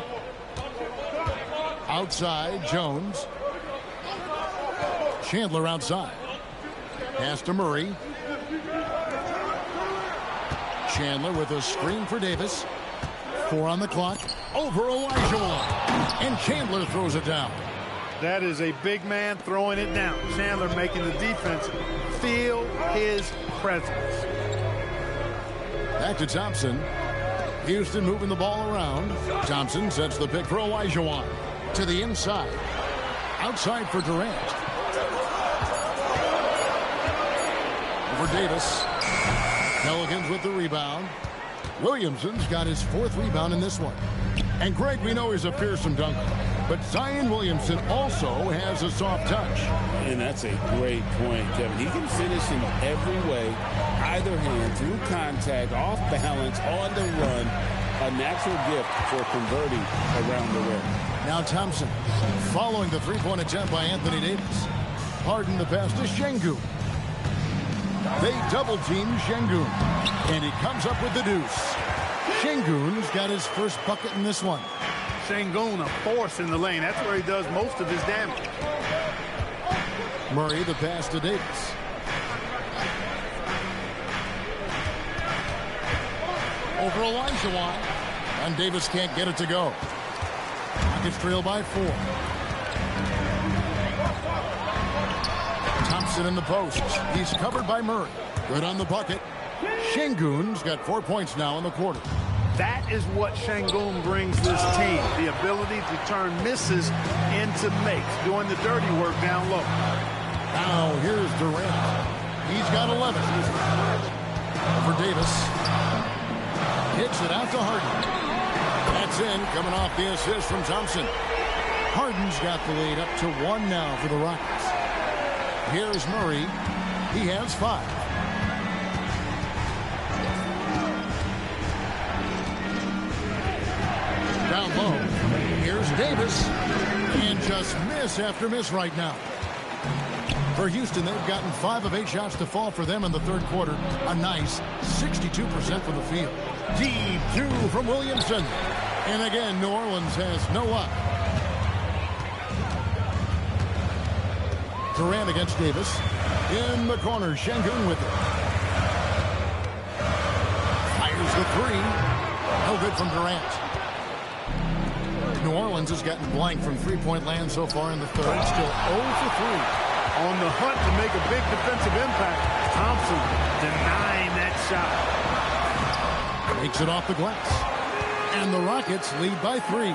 Outside, Jones. Chandler outside. Pass to Murray. Chandler with a screen for Davis. 4 on the clock. Over Olajuwon. And Chandler throws it down. That is a big man throwing it down. Chandler making the defense feel his presence. Back to Thompson. Houston moving the ball around. Thompson sets the pick for Olajuwon. To the inside. Outside for Durant. Over Davis. Pelicans with the rebound. Williamson's got his 4th rebound in this one. And Greg, we know he's a fearsome dunker. But Zion Williamson also has a soft touch. And that's a great point, Kevin. He can finish in every way, either hand, through contact, off balance, on the run. A natural gift for converting around the rim. Now Thompson following the three-point attempt by Anthony Davis. Harden the pass to Şengün. They double-team Şengün. And he comes up with the deuce. Şengün's got his first bucket in this one. Şengün a force in the lane. That's where he does most of his damage. Murray the pass to Davis. Over Olajuwon. And Davis can't get it to go. Rockets trail by 4. Thompson in the post. He's covered by Murray. Good on the bucket. Şengün's got 4 points now in the quarter. That is what Şengün brings this team. The ability to turn misses into makes. Doing the dirty work down low. Now here's Durant. He's got 11. For Davis. Hits it out to Harden. That's in, coming off the assist from Thompson. Harden's got the lead up to 1 now for the Rockets. Here's Murray. He has 5. Down low. Here's Davis. And just miss after miss right now. For Houston, they've gotten 5 of 8 shots to fall for them in the third quarter. A nice 62% from the field. Deep 2 from Williamson. And again, New Orleans has no luck. Durant against Davis. In the corner, Şengün with it. Fires the 3. No good from Durant. New Orleans has gotten blank from three-point land so far in the third. Still 0 for 3. On the hunt to make a big defensive impact. Thompson denying that shot. Makes it off the glass. And the Rockets lead by 3.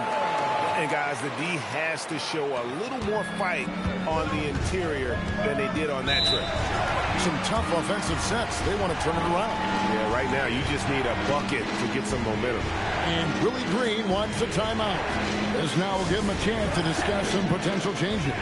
And guys, the D has to show a little more fight on the interior than they did on that trip. Some tough offensive sets. They want to turn it around. Yeah, right now you just need a bucket to get some momentum. And Willie Green wants a timeout. This now will give him a chance to discuss some potential changes.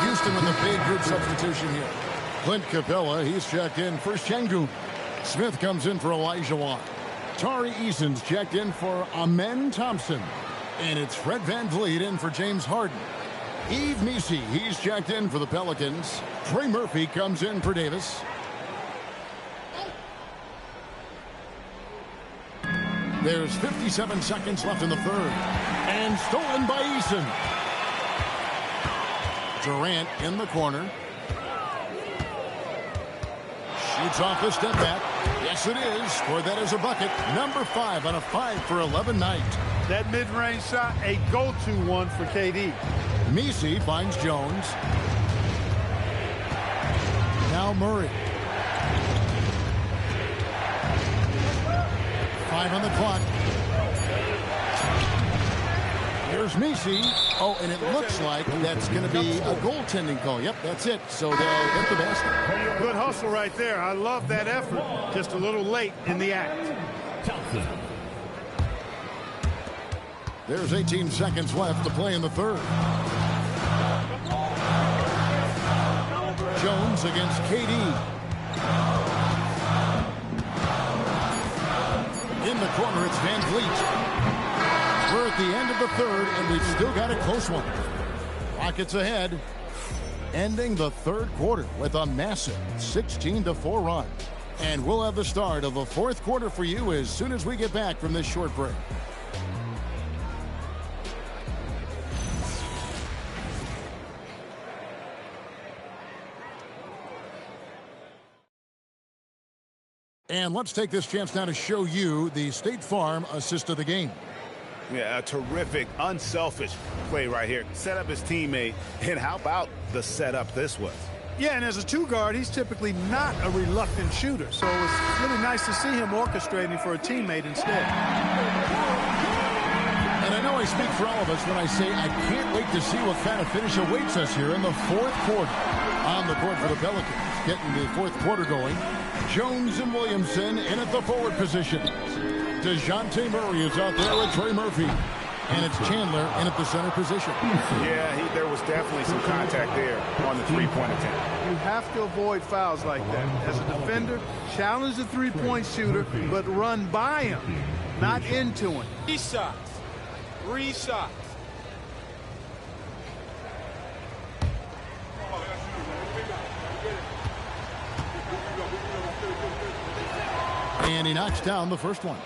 Houston with a big group substitution here. Clint Capella, he's checked in for Şengün. Smith comes in for Olajuwon. Tari Eason's checked in for Amen Thompson. And it's Fred VanVleet in for James Harden. Yves Missi, he's checked in for the Pelicans. Trey Murphy comes in for Davis. There's 57 seconds left in the third. And stolen by Eason. Durant in the corner. Shoots off the step back. Yes, it is. Scored that as a bucket. Number 5 on a 5 for 11 night. That mid-range shot, a go-to one for KD. Messi finds Jones. Now Murray. 5 on the clock. Here's Messi. Oh, and it looks like that's going to be a goaltending call. Yep, that's it. So they'll hit the basket. Good hustle right there. I love that effort. Just a little late in the act. There's 18 seconds left to play in the third. Jones against KD. In the corner, it's Van Vliet. We're at the end of the third, and we've still got a close one. Rockets ahead, ending the third quarter with a massive 16-4 run. And we'll have the start of the fourth quarter for you as soon as we get back from this short break. And let's take this chance now to show you the State Farm assist of the game. Yeah, a terrific, unselfish play right here. Set up his teammate, and how about the setup this was? Yeah, and as a two-guard, he's typically not a reluctant shooter, so it's really nice to see him orchestrating for a teammate instead. And I know I speak for all of us when I say I can't wait to see what kind of finish awaits us here in the fourth quarter. On the court for the Pelicans, getting the fourth quarter going. Jones and Williamson in at the forward position. DeJounte Murray is out there with Trey Murphy. And it's Chandler in at the center position. Yeah, there was definitely some contact there on the three-point attempt. You have to avoid fouls like that. As a defender, challenge the three-point shooter, but run by him, not into him. 3 shots. 3 shots. And he knocks down the first one.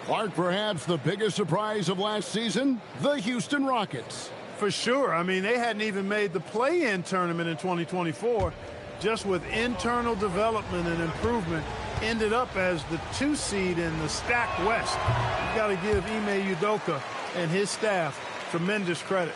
Clark, perhaps the biggest surprise of last season, the Houston Rockets. For sure. I mean, they hadn't even made the play-in tournament in 2024. Just with internal development and improvement, ended up as the 2 seed in the stacked West. You got to give Ime Udoka and his staff tremendous credit.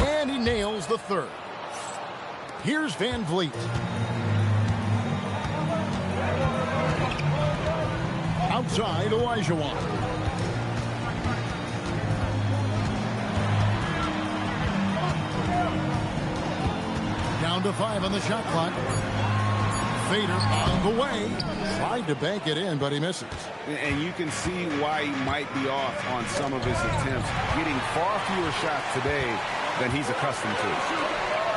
And he nails the third. Here's Van Vliet. Outside, Olajuwon. Down to 5 on the shot clock. Fader on the way. Tried to bank it in, but he misses. And you can see why he might be off on some of his attempts, getting far fewer shots today than he's accustomed to.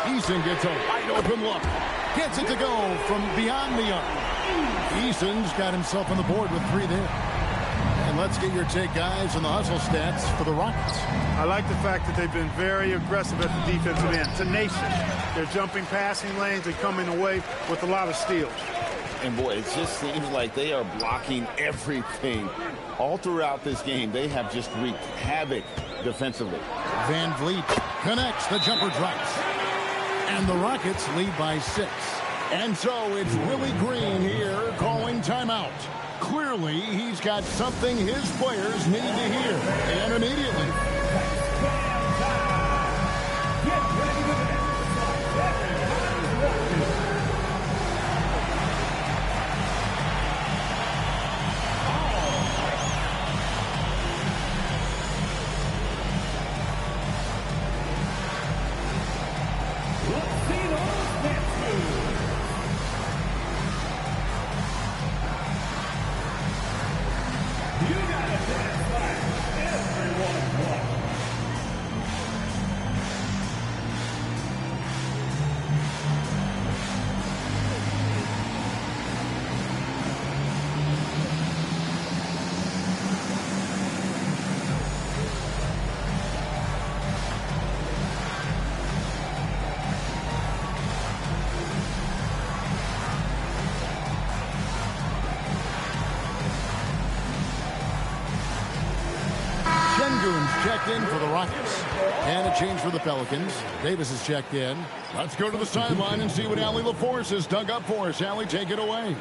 Eason gets a wide open look. Gets it to go from beyond the arc. Eason's got himself on the board with 3 there. And let's get your take, guys, on the hustle stats for the Rockets. I like the fact that they've been very aggressive at the defensive end. Tenacious. They're jumping passing lanes and coming away with a lot of steals. And boy, it just seems like they are blocking everything. All throughout this game, they have just wreaked havoc defensively. Van Vliet connects, the jumper drops. And the Rockets lead by 6. And so it's Willie Green here calling timeout. Clearly, he's got something his players need to hear. And immediately. You gotta dance like everyone wants. Shingun's checked in for the Rockets. And a change for the Pelicans. Davis is checked in. Let's go to the sideline and see what Allie LaForce has dug up for us. Allie, take it away.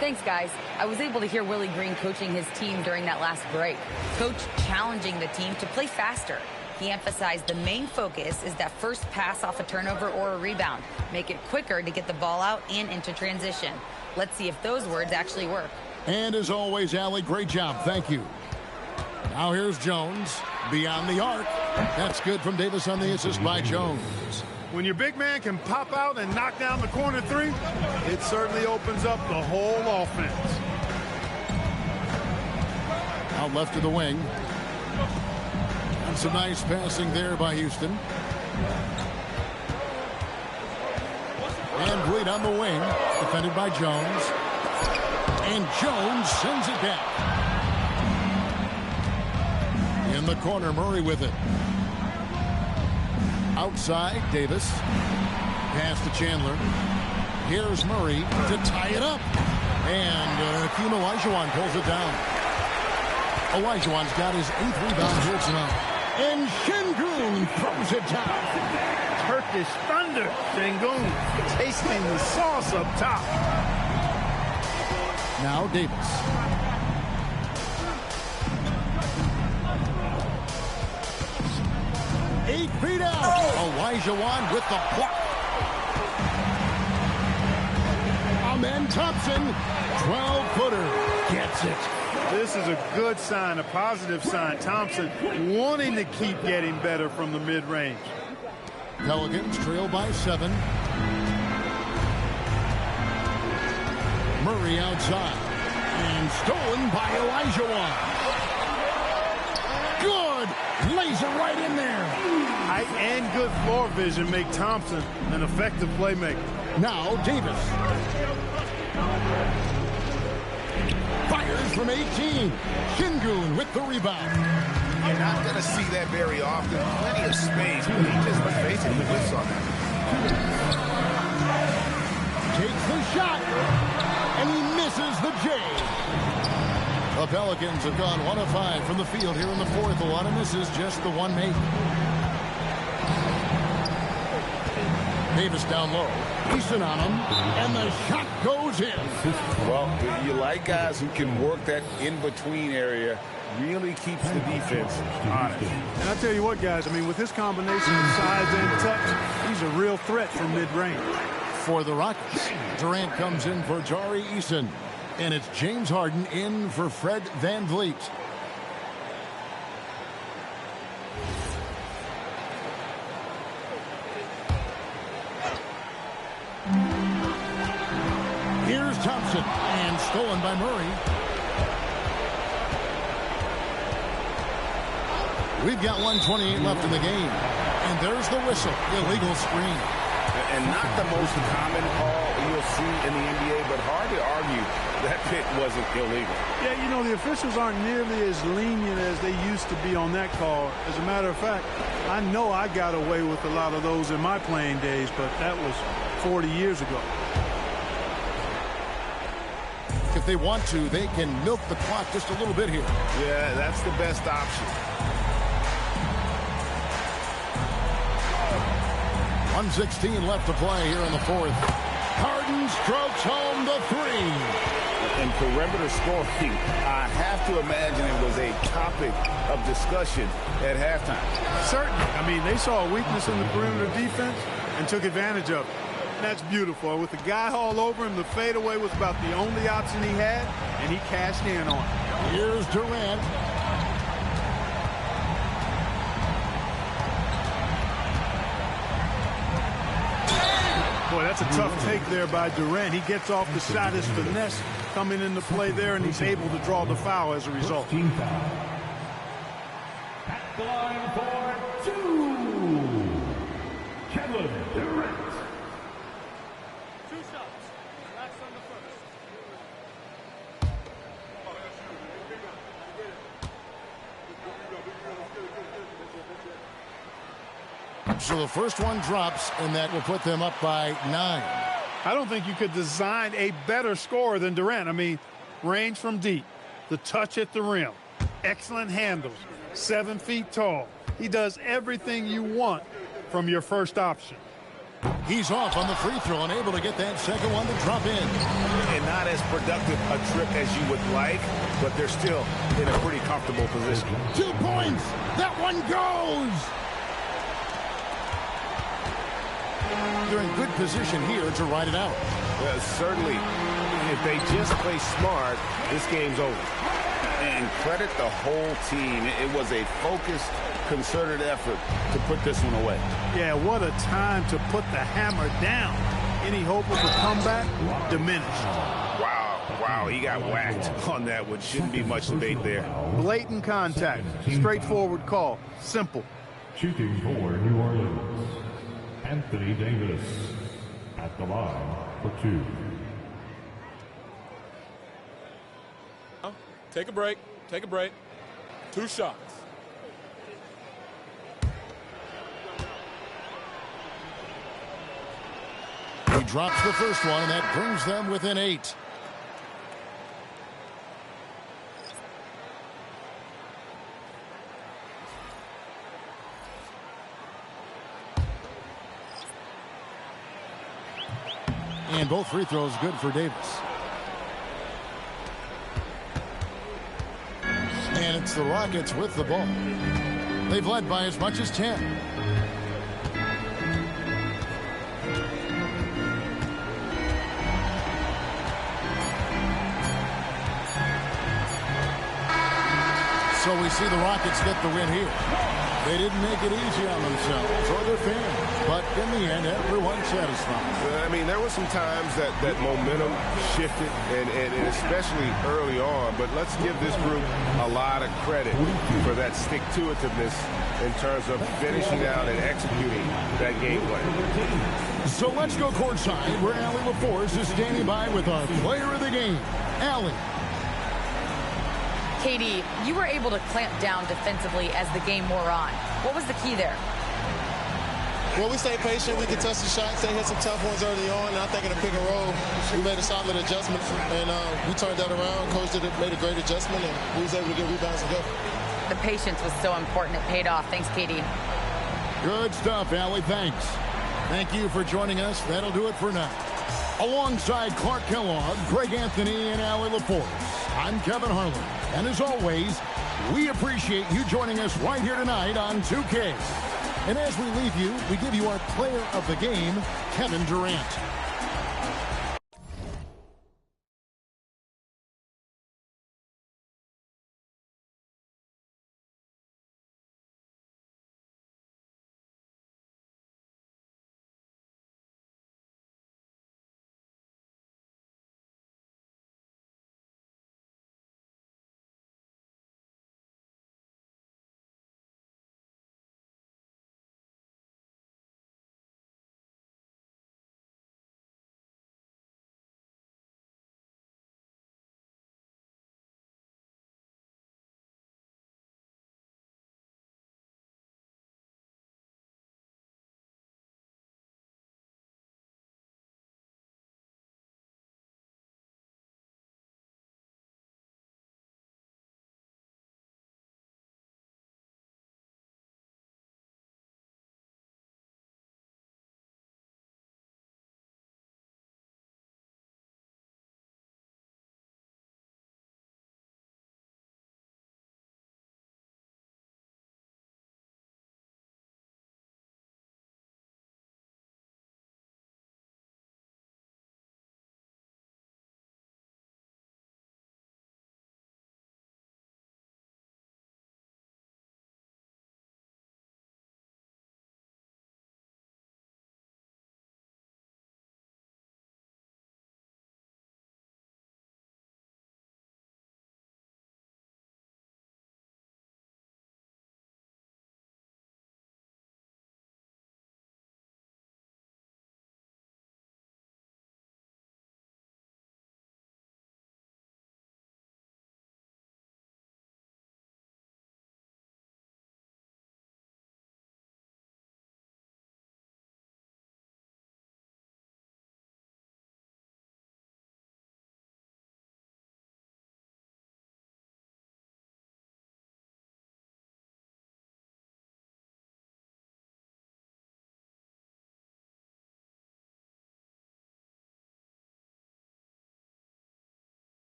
Thanks, guys. I was able to hear Willie Green coaching his team during that last break. Coach challenging the team to play faster. He emphasized the main focus is that first pass off a turnover or a rebound. Make it quicker to get the ball out and into transition. Let's see if those words actually work. And as always, Allie, great job. Thank you. Now here's Jones. Beyond the arc. That's good from Davis on the assist by Jones. When your big man can pop out and knock down the corner three, it certainly opens up the whole offense. Out left to the wing. And some nice passing there by Houston. And Bleed on the wing. Defended by Jones. And Jones sends it back. In the corner, Murray with it. Outside, Davis. Pass to Chandler. Here's Murray to tie it up. And Hakeem Olajuwon pulls it down. Olajuwon's got his 8th rebound here tonight. And Şengün throws it down. Turkish thunder. Şengün tasting the sauce up top. Now Davis. Eight feet out. Olajuwon with the block. Amen Thompson. 12-footer. Gets it. This is a good sign, a positive sign. Thompson wanting to keep getting better from the mid-range. Pelicans trail by 7. Murray outside. And stolen by Olajuwon. Good. Lays it right in there. Height and good floor vision make Thompson an effective playmaker. Now Davis. Fires from 18. Şengün with the rebound. You're not going to see that very often. Plenty of space, but he just, let's face it, he whiffs on that. Takes the shot. And he misses the J. The Pelicans have gone 1 of 5 from the field here in the fourth. A lot of misses, just the one make. Davis down low. Easton on him. And the shot goes in. Well, you like guys who can work that in-between area. Really keeps the defense honest. And I tell you what, guys, I mean, with his combination of size and touch, he's a real threat from mid-range. For the Rockets, Durant comes in for Tari Eason. And it's James Harden in for Fred VanVleet. Here's Thompson. And stolen by Murray. We've got 1:28 left in the game. And there's the whistle. Illegal screen. And not the most common call you'll see in the NBA, but hard to argue that pick wasn't illegal. Yeah, you know, the officials aren't nearly as lenient as they used to be on that call. As a matter of fact, I know I got away with a lot of those in my playing days, but that was 40 years ago. If they want to, they can milk the clock just a little bit here. Yeah, that's the best option. 1:16 left to play here in the fourth. Harden strokes home the 3. In perimeter scoring, I have to imagine it was a topic of discussion at halftime. Certainly. I mean, they saw a weakness in the perimeter defense and took advantage of it. That's beautiful. With the guy all over him, the fadeaway was about the only option he had, and he cashed in on it. Here's Durant. Boy, that's a tough take there by Durant. He gets off the shot, his finesse coming into play there, and he's able to draw the foul as a result. At the line for 2, Kevin Durant. 2 shots. That's on the So the first one drops, and that will put them up by 9. I don't think you could design a better scorer than Durant. I mean, range from deep, the touch at the rim, excellent handles, 7 feet tall. He does everything you want from your first option. He's off on the free throw and able to get that second one to drop in. And not as productive a trip as you would like, but they're still in a pretty comfortable position. 2 points. That one goes. They're in good position here to ride it out. Certainly, if they just play smart, this game's over. And credit the whole team. It was a focused, concerted effort to put this one away. Yeah, what a time to put the hammer down. Any hope of a comeback diminished. Wow, he got whacked on that one. Shouldn't be much debate there. Blatant contact, straightforward call, simple. Shooting for New Orleans, Anthony Davis at the line for 2. Take a break. 2 shots. He drops the first one, and that brings them within 8. And both free throws good for Davis. And it's the Rockets with the ball. They've led by as much as 10. So we see the Rockets get the win here. They didn't make it easy on themselves or their fans, but in the end, everyone's satisfied. I mean, there were some times that momentum shifted, and especially early on, but let's give this group a lot of credit for that stick-to-itiveness in terms of finishing out and executing that game plan. So let's go courtside where Allie LaForce is standing by with our player of the game, Allie. KD, you were able to clamp down defensively as the game wore on. What was the key there? Well, we stayed patient. We contested shots. They hit some tough ones early on. And I think in the pick and roll, we made a solid adjustment. And we turned that around. Coach made a great adjustment, and we was able to get rebounds and go. The patience was so important. It paid off. Thanks, KD. Good stuff, Allie. Thanks. Thank you for joining us. That'll do it for now. Alongside Clark Kellogg, Greg Anthony, and Allie LaForce, I'm Kevin Harlan. And as always, we appreciate you joining us right here tonight on 2K. And as we leave you, we give you our player of the game, Kevin Durant.